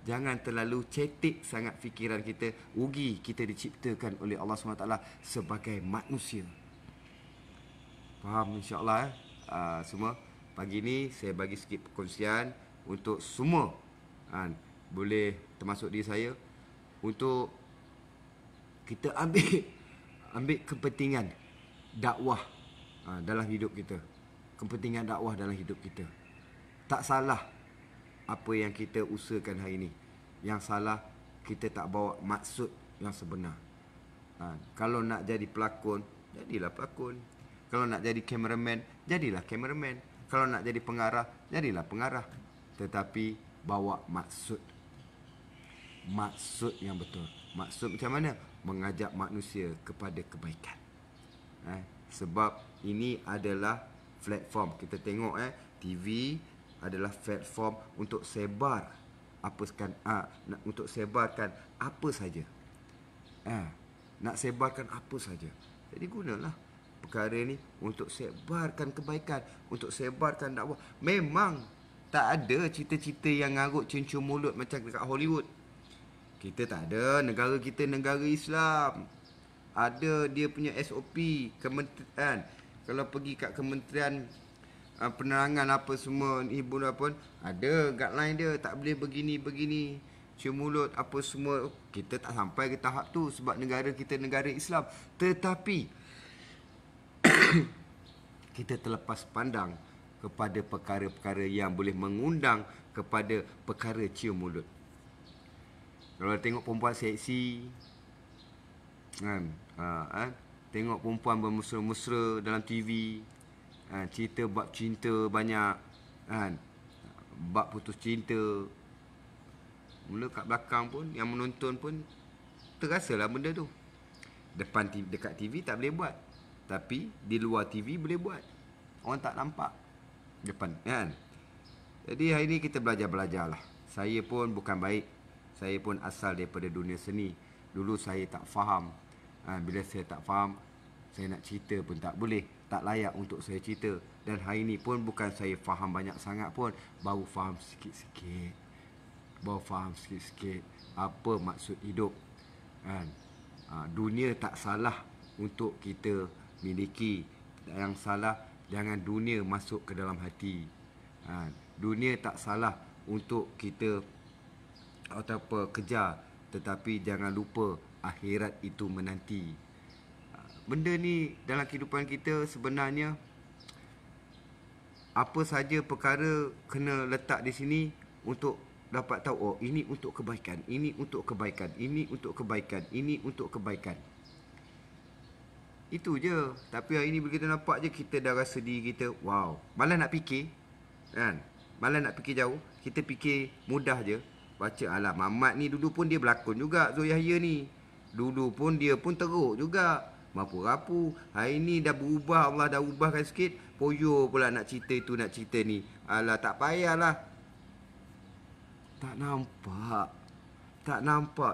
Jangan terlalu cetek sangat fikiran kita. Rugi kita diciptakan oleh Allah SWT sebagai manusia. Faham insyaAllah semua. Pagi ni saya bagi sikit perkongsian untuk semua, boleh termasuk diri saya, untuk kita ambil kepentingan dakwah dalam hidup kita. Kepentingan dakwah dalam hidup kita. Tak salah apa yang kita usahakan hari ini. Yang salah kita tak bawa maksud yang sebenar. Kalau nak jadi pelakon, jadilah pelakon. Kalau nak jadi kameraman, jadilah kameraman. Kalau nak jadi pengarah, jadilah pengarah. Tetapi bawa maksud. Maksud yang betul. Maksud macam mana? Mengajak manusia kepada kebaikan. Sebab ini adalah platform. Kita tengok TV adalah platform untuk sebar untuk sebarkan apa saja. Nak sebarkan apa saja. Jadi gunalah perkara ni untuk sebarkan kebaikan, untuk sebarkan dakwah. Memang tak ada cita-cita yang ngarut cincin mulut macam dekat Hollywood. Kita tak ada. Negara kita negara Islam. Ada dia punya SOP kementerian. Kalau pergi kat kementerian penerangan apa semua, ibu pun ada guideline dia. Tak boleh begini cium mulut apa semua. Kita tak sampai ke tahap tu sebab negara kita negara Islam. Tetapi kita terlepas pandang kepada perkara-perkara yang boleh mengundang kepada perkara cium mulut. Kalau tengok perempuan seksi, tengok perempuan bermesra-mesra dalam TV, cerita bab cinta banyak, bab putus cinta. Mula kat belakang pun, yang menonton pun terasalah benda tu. Dekat TV tak boleh buat, tapi di luar TV boleh buat. Orang tak nampak depan, kan? Jadi hari ni kita belajar-belajarlah. Saya pun bukan baik. Saya pun asal daripada dunia seni. Dulu saya tak faham. Bila saya tak faham, saya nak cerita pun tak boleh. Tak layak untuk saya cerita. Dan hari ni pun bukan saya faham banyak sangat pun. Baru faham sikit-sikit. Apa maksud hidup. Dunia tak salah untuk kita miliki. Yang salah, jangan dunia masuk ke dalam hati. Dunia tak salah untuk kita kejar. Tetapi jangan lupa akhirat itu menanti. Benda ni dalam kehidupan kita sebenarnya, apa saja perkara kena letak di sini untuk dapat tahu, oh ini untuk kebaikan, ini untuk kebaikan, ini untuk kebaikan, ini untuk kebaikan. Itu je. Tapi hari ni bila kita nampak je, kita dah rasa diri kita, wow, malas nak fikir, kan? Malas nak fikir jauh. Kita fikir mudah je. Baca, alah Mamat ni dulu pun dia berlakon juga, Zul Yahya ni. Dulu pun dia pun teruk juga. Rapu-rapu. Hari ni dah berubah, Allah dah ubahkan sikit. Poyo pula nak cerita itu, nak cerita ni. Alah tak payahlah. Tak nampak,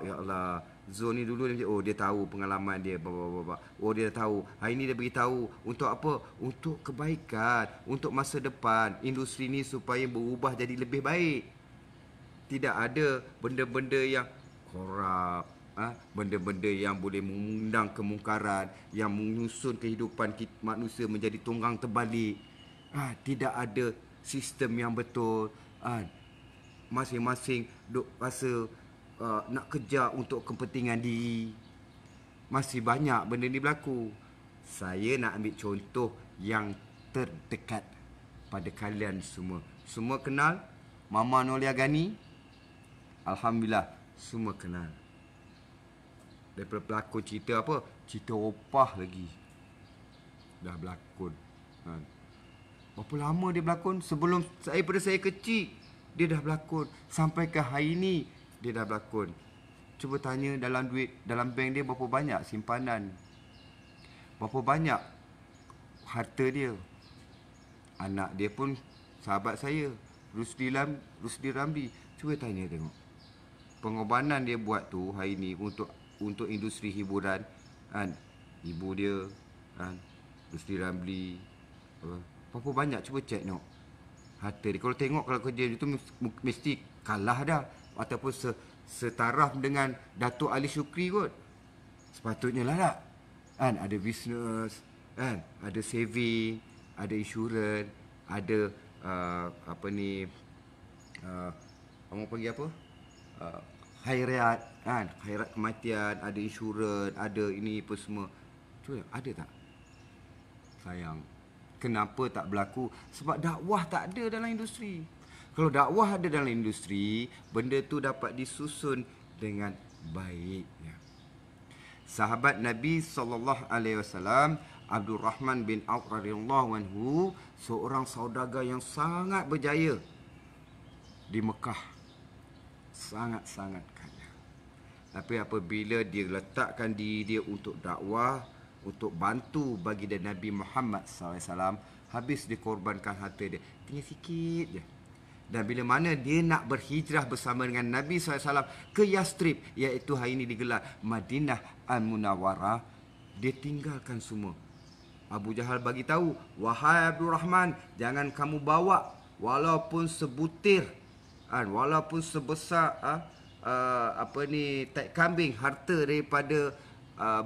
ya Allah. Zul ni dulu dia, oh dia tahu pengalaman dia, oh dia tahu. Hari ni dia beritahu untuk apa? Untuk kebaikan, untuk masa depan industri ni supaya berubah jadi lebih baik. Tidak ada benda-benda yang korup, benda-benda yang boleh mengundang kemungkaran, yang menyusun kehidupan manusia menjadi tunggang terbalik. Tidak ada sistem yang betul. Masing-masing duk rasa nak kejar untuk kepentingan diri. Masih banyak benda ni berlaku. Saya nak ambil contoh yang terdekat pada kalian semua. Semua kenal Mama Nolia Gani? Alhamdulillah, semua kenal. Daripada pelakon cerita apa? Cerita Opah lagi. Dah berlakon. Berapa lama dia berlakon? Sebelum pada saya kecil, dia dah berlakon. Sampai ke hari ni, dia dah berlakon. Cuba tanya dalam bank dia berapa banyak simpanan. Berapa banyak harta dia. Anak dia pun sahabat saya, Rusdi Ramli. Cuba tanya tengok. Pengorbanan dia buat tu hari ni untuk industri hiburan, kan? Ibu dia, kan? Rusdi Ramli. Berapa banyak, cuba cek tengok harta dia. Kalau tengok, kalau kerja dia tu mesti kalah dah, ataupun setaraf dengan Datuk Ali Shukri kot. Sepatutnya lah tak, kan? Ada bisnes, kan? Ada saving, ada insurans, ada orang panggil apa, khairat, kan? Khairat kematian, ada insurans, ada ini apa semua. Cuba, ada tak? Sayang. Kenapa tak berlaku? Sebab dakwah tak ada dalam industri. Kalau dakwah ada dalam industri, benda tu dapat disusun dengan baiknya. Sahabat Nabi SAW, Abdul Rahman bin Auf radhiyallahu anhu, seorang saudagar yang sangat berjaya di Mekah. Sangat-sangat kaya. Tapi apabila dia letakkan diri dia untuk dakwah, untuk bantu bagi Nabi Muhammad SAW, habis dikorbankan harta dia. Tinggal sikit je. Dan bila mana dia nak berhijrah bersama dengan Nabi SAW ke Yastrib, iaitu hari ini digelar Madinah Al-Munawwarah, dia tinggalkan semua. Abu Jahal bagi tahu, wahai Abdul Rahman, jangan kamu bawa walaupun sebutir, walaupun sebesar tai kambing harta daripada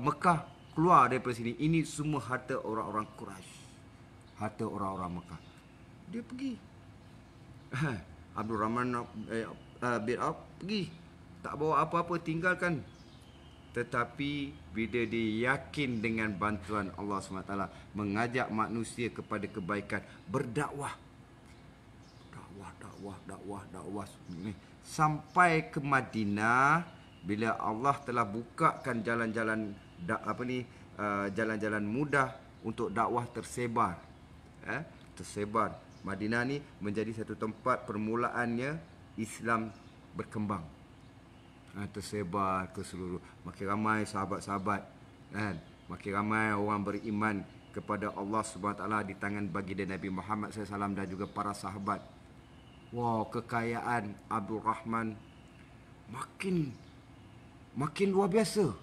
Mekah, keluar daripada sini. Ini semua harta orang-orang Quraisy, harta orang-orang Mekah. Dia pergi. Abdul Rahman bin Auf pergi, tak bawa apa-apa, tinggalkan. Tetapi bila dia yakin dengan bantuan Allah SWT, mengajak manusia kepada kebaikan, berdakwah, dakwah sampai ke Madinah. Bila Allah telah bukakan jalan-jalan jalan-jalan mudah untuk dakwah tersebar, tersebar. Madinah ni menjadi satu tempat permulaannya Islam berkembang, tersebar ke seluruh. Makin ramai sahabat-sahabat, kan? Makin ramai orang beriman kepada Allah SWT di tangan baginda Nabi Muhammad SAW dan juga para sahabat. Wow, kekayaan Abdul Rahman makin luar biasa,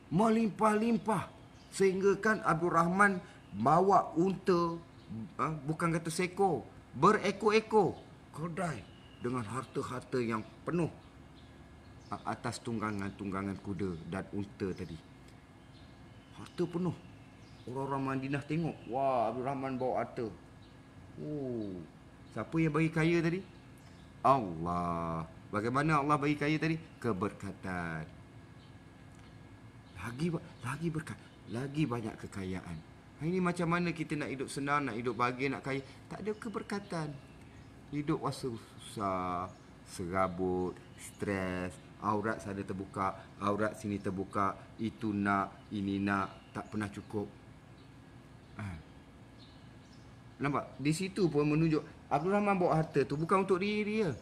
melimpah-limpah, sehingga kan Abdul Rahman bawa unta, bukan kata seekor, berekor-ekor kedai dengan harta-harta yang penuh atas tunggangan kuda dan unta tadi. Harta penuh. Orang-orang Madinah tengok, wah, Abdul Rahman bawa harta. Siapa yang bagi kaya tadi? Allah. Bagaimana Allah bagi kaya tadi? Keberkatan. Lagi berkat, lagi banyak kekayaan. Hari ini macam mana kita nak hidup senang, nak hidup bahagia, nak kaya? Tak ada keberkatan. Hidup rasa susah, serabut, stres, aurat sana terbuka, aurat sini terbuka, itu nak, ini nak, tak pernah cukup. Nampak? Di situ pun menunjuk Abdul Rahman bawa harta tu bukan untuk diri dia,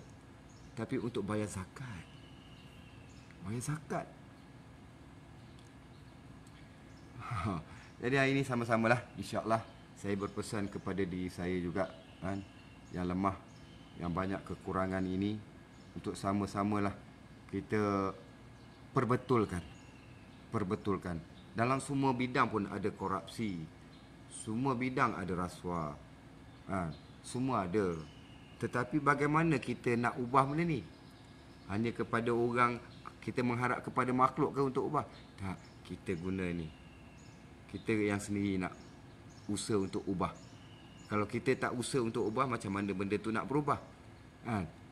tapi untuk bayar zakat. Bayar zakat. Jadi hari ini sama-samalah, insya-Allah saya berpesan kepada diri saya juga, kan, yang lemah, yang banyak kekurangan ini, untuk sama-samalah kita perbetulkan. Dalam semua bidang pun ada korupsi, semua bidang ada rasuah, semua ada. Tetapi bagaimana kita nak ubah benda ni? Hanya kepada orang, kita mengharap kepada makhluk ke untuk ubah? Tak, kita guna ni, kita yang sendiri nak usaha untuk ubah. Kalau kita tak usaha untuk ubah, macam mana benda tu nak berubah?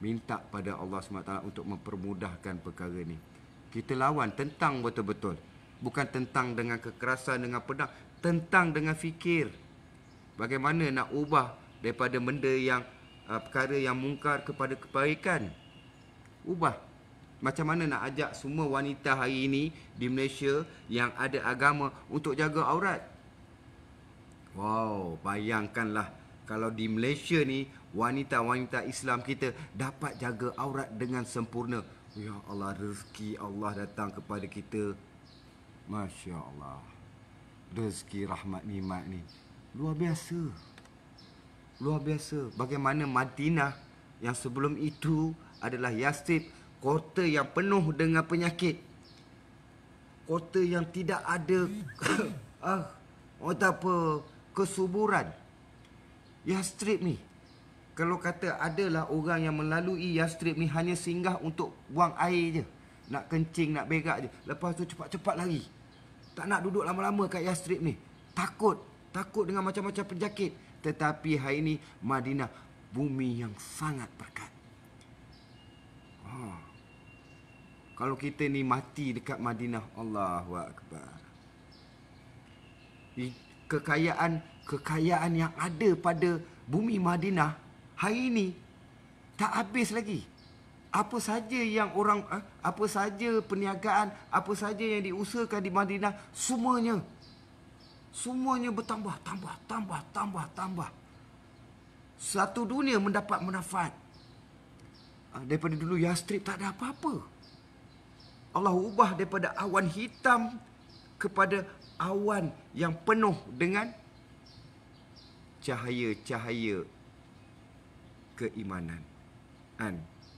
Minta pada Allah SWT untuk mempermudahkan perkara ni. Kita lawan, tentang betul-betul. Bukan tentang dengan kekerasan, dengan pedang. Tentang dengan fikir. Bagaimana nak ubah daripada benda yang perkara yang mungkar kepada kebaikan. Ubah. Macam mana nak ajak semua wanita hari ini di Malaysia yang ada agama untuk jaga aurat. Wow, bayangkanlah kalau di Malaysia ni wanita-wanita Islam kita dapat jaga aurat dengan sempurna. Ya Allah, rezeki Allah datang kepada kita. Masya Allah. Rezeki rahmat nikmat ni luar biasa. Luar biasa. Bagaimana Madinah yang sebelum itu adalah Yathrib, kota yang penuh dengan penyakit. Kota yang tidak ada kesuburan. Yathrib ni, kalau kata adalah orang yang melalui Yathrib ni hanya singgah untuk buang air je. Nak kencing, nak berak je. Lepas tu cepat-cepat lari. Tak nak duduk lama-lama kat Yathrib ni. Takut dengan macam-macam penyakit. Tetapi hari ini Madinah bumi yang sangat berkat. Kalau kita ni mati dekat Madinah, Allahu Akbar. Kekayaan yang ada pada bumi Madinah hari ini tak habis lagi. Apa saja yang apa saja perniagaan, apa saja yang diusahakan di Madinah, semuanya bertambah, tambah. Satu dunia mendapat manfaat. Daripada dulu Yathrib tak ada apa-apa. Allah ubah daripada awan hitam kepada awan yang penuh dengan cahaya-cahaya keimanan.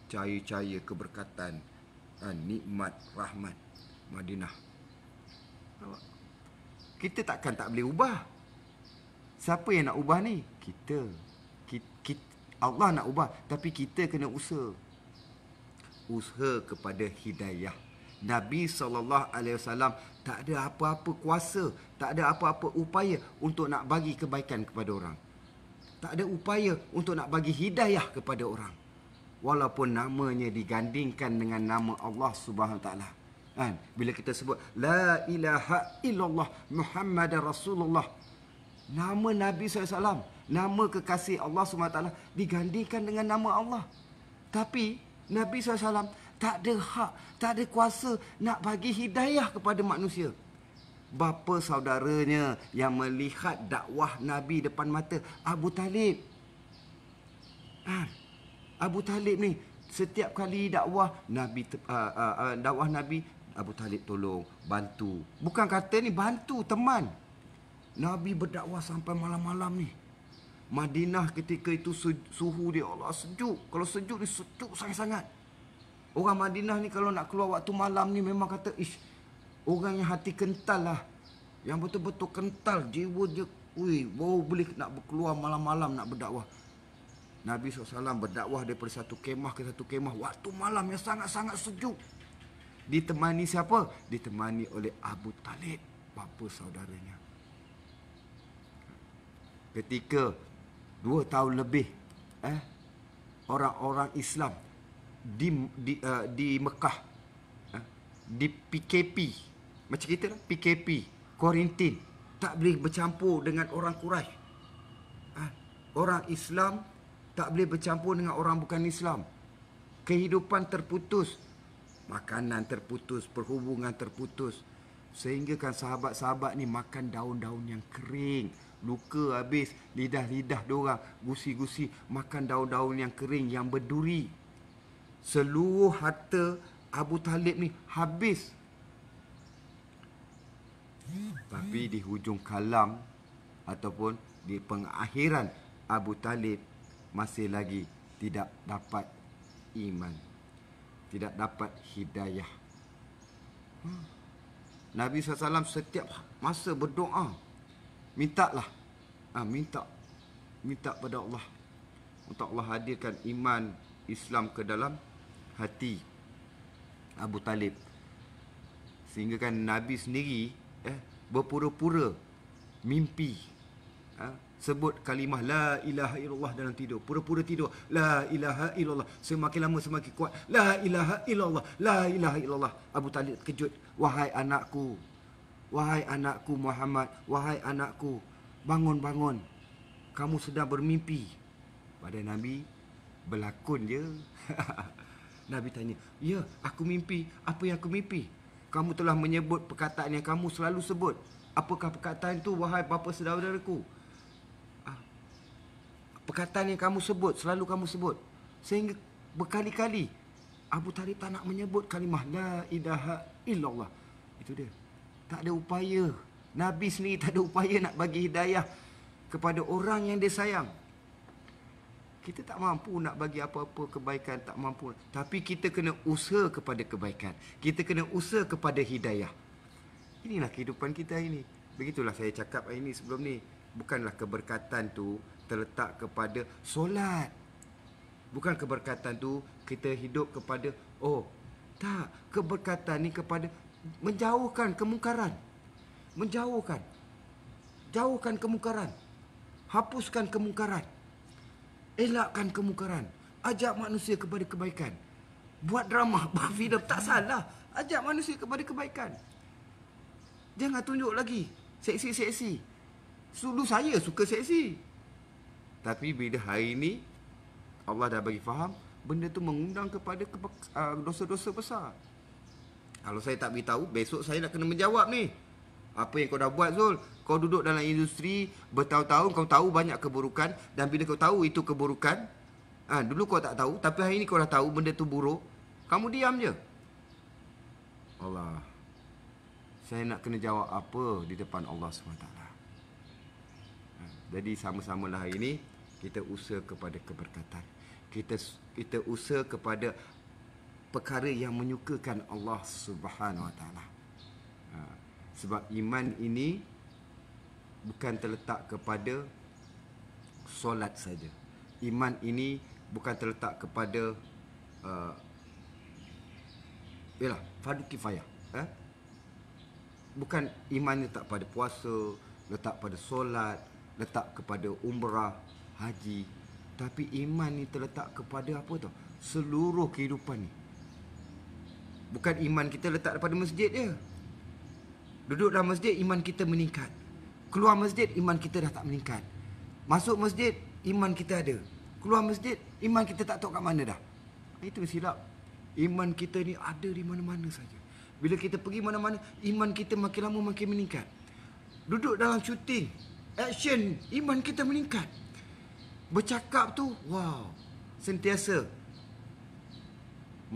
Cahaya-cahaya keberkatan, nikmat, rahmat Madinah. Kita takkan tak boleh ubah. Siapa yang nak ubah ni? Kita. Allah nak ubah, tapi kita kena usaha. Usaha kepada hidayah. Nabi SAW tak ada apa-apa kuasa, tak ada apa-apa upaya untuk nak bagi kebaikan kepada orang. Tak ada upaya untuk nak bagi hidayah kepada orang. Walaupun namanya digandingkan dengan nama Allah Subhanahu Taala. Bila kita sebut La ilaha illallah Muhammadar Rasulullah, nama Nabi SAW, nama kekasih Allah SWT digandingkan dengan nama Allah. Tapi Nabi SAW tak ada hak, tak ada kuasa nak bagi hidayah kepada manusia. Bapa saudaranya yang melihat dakwah Nabi depan mata, Abu Talib. Abu Talib ni setiap kali dakwah Nabi, Abu Talib tolong, bantu. Bukan kata ni bantu, teman. Nabi berdakwah sampai malam-malam ni. Madinah ketika itu suhu dia Allah sejuk. Kalau sejuk ni sejuk sangat-sangat. Orang Madinah ni kalau nak keluar waktu malam ni memang kata, orang yang hati kental lah. Yang betul-betul kental, jiwa dia, baru boleh nak keluar malam-malam nak berdakwah. Nabi SAW berdakwah daripada satu kemah ke satu kemah waktu malam yang sangat-sangat sejuk. Ditemani siapa? Ditemani oleh Abu Talib, bapa saudaranya. Ketika 2 tahun lebih orang-orang Islam di Mekah di PKP, macam kita lah, PKP, kuarantin, tak boleh bercampur dengan orang Quraisy. Orang Islam tak boleh bercampur dengan orang bukan Islam. Kehidupan terputus, makanan terputus, perhubungan terputus. Sehingga kan sahabat-sahabat ni makan daun-daun yang kering. Luka habis, lidah-lidah diorang gusi-gusi makan daun-daun yang kering, yang berduri. Seluruh harta Abu Talib ni habis. Tapi di hujung kalam ataupun di pengakhiran, Abu Talib masih lagi tidak dapat iman, tidak dapat hidayah. Nabi SAW setiap masa berdoa, mintalah, minta pada Allah untuk Allah hadirkan iman Islam ke dalam hati Abu Talib. Sehingga kan Nabi sendiri berpura-pura mimpi, sebut kalimah la ilaha illallah dalam tidur, pura-pura tidur, la ilaha illallah, semakin lama semakin kuat, la ilaha illallah, la ilaha illallah. Abu Talib terkejut, wahai anakku, Wahai anakku Muhammad, wahai anakku, bangun, bangun. Kamu sedang bermimpi. Pada Nabi, berlakon je. Nabi tanya, ya, aku mimpi. Apa yang aku mimpi? Kamu telah menyebut perkataan yang kamu selalu sebut. Apakah perkataan itu, wahai bapa saudaraku? Perkataan yang kamu sebut, selalu kamu sebut. Sehingga berkali-kali Abu Talib tak nak menyebut kalimah La ilaha illallah. Itu dia. Tak ada upaya. Nabi sendiri tak ada upaya nak bagi hidayah kepada orang yang dia sayang. Kita tak mampu nak bagi apa-apa kebaikan, tak mampu. Tapi kita kena usaha kepada kebaikan. Kita kena usaha kepada hidayah. Inilah kehidupan kita ini. Begitulah saya cakap hari ini sebelum ni. Bukanlah keberkatan tu terletak kepada solat. Bukan keberkatan tu kita hidup kepada, oh, tak. Keberkatan ni kepada menjauhkan kemungkaran. Menjauhkan. Jauhkan kemungkaran. Hapuskan kemungkaran. Elakkan kemungkaran. Ajak manusia kepada kebaikan. Buat drama, buat filem, tak salah. Ajak manusia kepada kebaikan. Jangan tunjuk lagi seksi-seksi. Dulu saya suka seksi. Tapi bila hari ini Allah dah bagi faham, benda tu mengundang kepada dosa-dosa besar. Kalau saya tak beritahu, besok saya nak kena menjawab ni. Apa yang kau dah buat, Zul? Kau duduk dalam industri bertahun-tahun, kau tahu banyak keburukan. Dan bila kau tahu itu keburukan, dulu kau tak tahu, tapi hari ini kau dah tahu benda tu buruk, kamu diam je. Allah, saya nak kena jawab apa di depan Allah SWT. Jadi sama-samalah hari ini kita usaha kepada keberkatan. Kita usaha kepada perkara yang menyukakan Allah Subhanahu Wa Taala. Sebab iman ini bukan terletak kepada solat saja. Iman ini bukan terletak kepada fardu kifayah. Bukan iman letak pada puasa, letak pada solat, letak kepada umrah, haji. Tapi iman ni terletak kepada apa tu? Seluruh kehidupan ni. Bukan iman kita letak daripada masjid je. Duduk dalam masjid, iman kita meningkat. Keluar masjid, iman kita dah tak meningkat. Masuk masjid, iman kita ada. Keluar masjid, iman kita tak tahu kat mana dah. Itu silap. Iman kita ni ada di mana-mana saja. Bila kita pergi mana-mana, iman kita makin lama makin meningkat. Duduk dalam syuting, action, iman kita meningkat. Bercakap tu, wow, sentiasa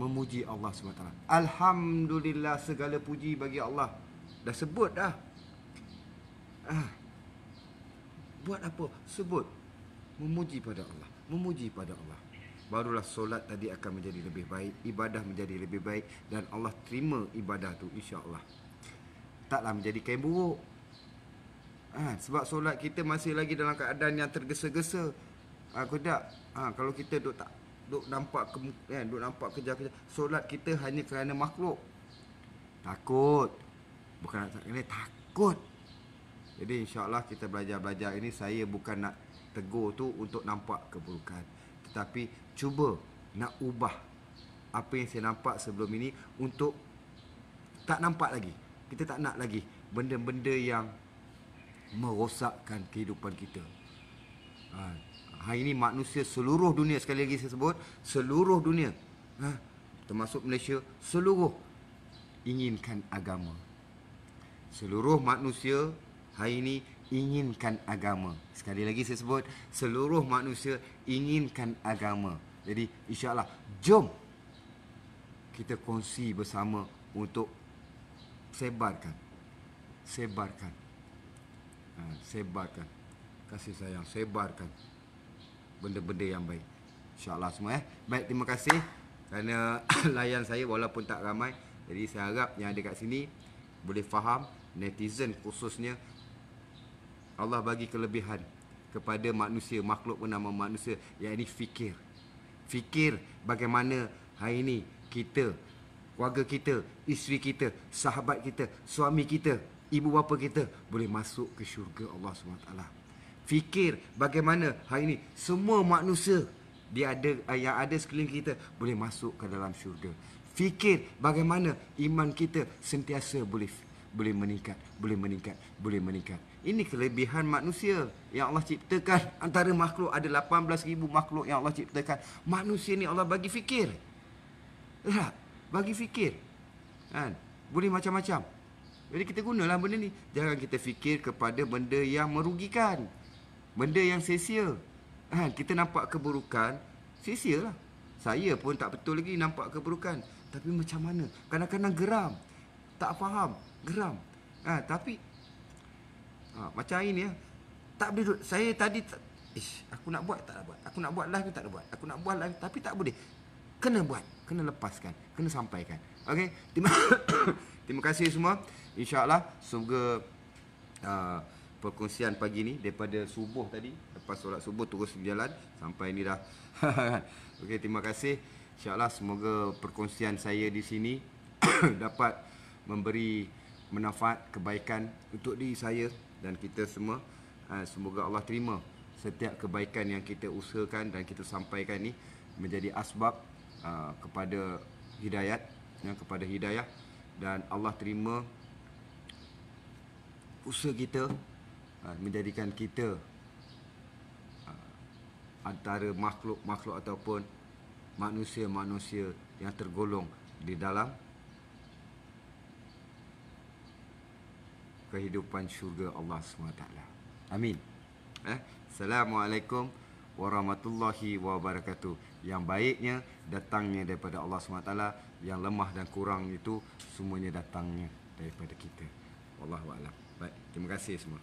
memuji Allah SWT. Alhamdulillah, segala puji bagi Allah. Dah sebut dah. Buat apa? Sebut. Memuji pada Allah. Memuji pada Allah. Barulah solat tadi akan menjadi lebih baik. Ibadah menjadi lebih baik. Dan Allah terima ibadah tu, insya-Allah. Taklah menjadi kain buruk. Sebab solat kita masih lagi dalam keadaan yang tergesa-gesa. Kalau kita duk nampak kejar-kejar. Solat kita hanya kerana makhluk. Takut. Bukan nak kena takut. Jadi insya-Allah kita belajar-belajar ini, saya bukan nak tegur tu untuk nampak keburukan. Tetapi cuba nak ubah apa yang saya nampak sebelum ini untuk tak nampak lagi. Kita tak nak lagi benda-benda yang merosakkan kehidupan kita. Hari ini manusia seluruh dunia, sekali lagi saya sebut, seluruh dunia, termasuk Malaysia, seluruh inginkan agama. Seluruh manusia hari ini inginkan agama. Sekali lagi saya sebut, seluruh manusia inginkan agama. Jadi insya-Allah, jom kita kongsi bersama untuk sebarkan kasih sayang, sebarkan benda-benda yang baik. InsyaAllah semua. Baik, terima kasih kerana layan saya walaupun tak ramai. Jadi saya harap yang ada kat sini boleh faham. Netizen khususnya, Allah bagi kelebihan kepada manusia, makhluk bernama manusia, iaitu fikir. Fikir bagaimana hari ini kita, keluarga kita, isteri kita, sahabat kita, suami kita, ibu bapa kita boleh masuk ke syurga Allah SWT. Fikir bagaimana hari ini semua manusia yang ada sekeliling kita boleh masuk ke dalam syurga. Fikir bagaimana iman kita sentiasa boleh boleh meningkat, boleh meningkat, boleh meningkat. Ini kelebihan manusia yang Allah ciptakan. Antara makhluk ada 18,000 makhluk yang Allah ciptakan. Manusia ni Allah bagi fikir. Tak? Bagi fikir. Kan? Boleh macam-macam. Jadi kita gunalah benda ni. Jangan kita fikir kepada benda yang merugikan. Benda yang sia-sia. Kan? Kita nampak keburukan, sia-sia lah. Saya pun tak betul lagi nampak keburukan. Tapi macam mana? Kadang-kadang geram. Tak faham. Geram. Tapi macam hari ni tak boleh duduk. Saya tadi aku nak buat tak nak buat. Aku nak buat live tak nak buat. Aku nak buat live tapi tak boleh. Kena buat. Kena lepaskan. Kena sampaikan. Okey. Terima kasih semua. InsyaAllah semoga perkongsian pagi ni daripada subuh tadi, lepas solat subuh terus berjalan sampai ni dah. Okey, terima kasih. InsyaAllah semoga perkongsian saya di sini dapat memberi manfaat, kebaikan untuk diri saya dan kita semua. Semoga Allah terima setiap kebaikan yang kita usahakan dan kita sampaikan ni menjadi asbab kepada hidayat, kepada hidayah, dan Allah terima usaha kita menjadikan kita antara makhluk-makhluk ataupun manusia-manusia yang tergolong di dalam kehidupan syurga Allah SWT. Amin. Assalamualaikum warahmatullahi wabarakatuh. Yang baiknya datangnya daripada Allah SWT. Yang lemah dan kurang itu semuanya datangnya daripada kita. Wallahualam. Baik, terima kasih semua.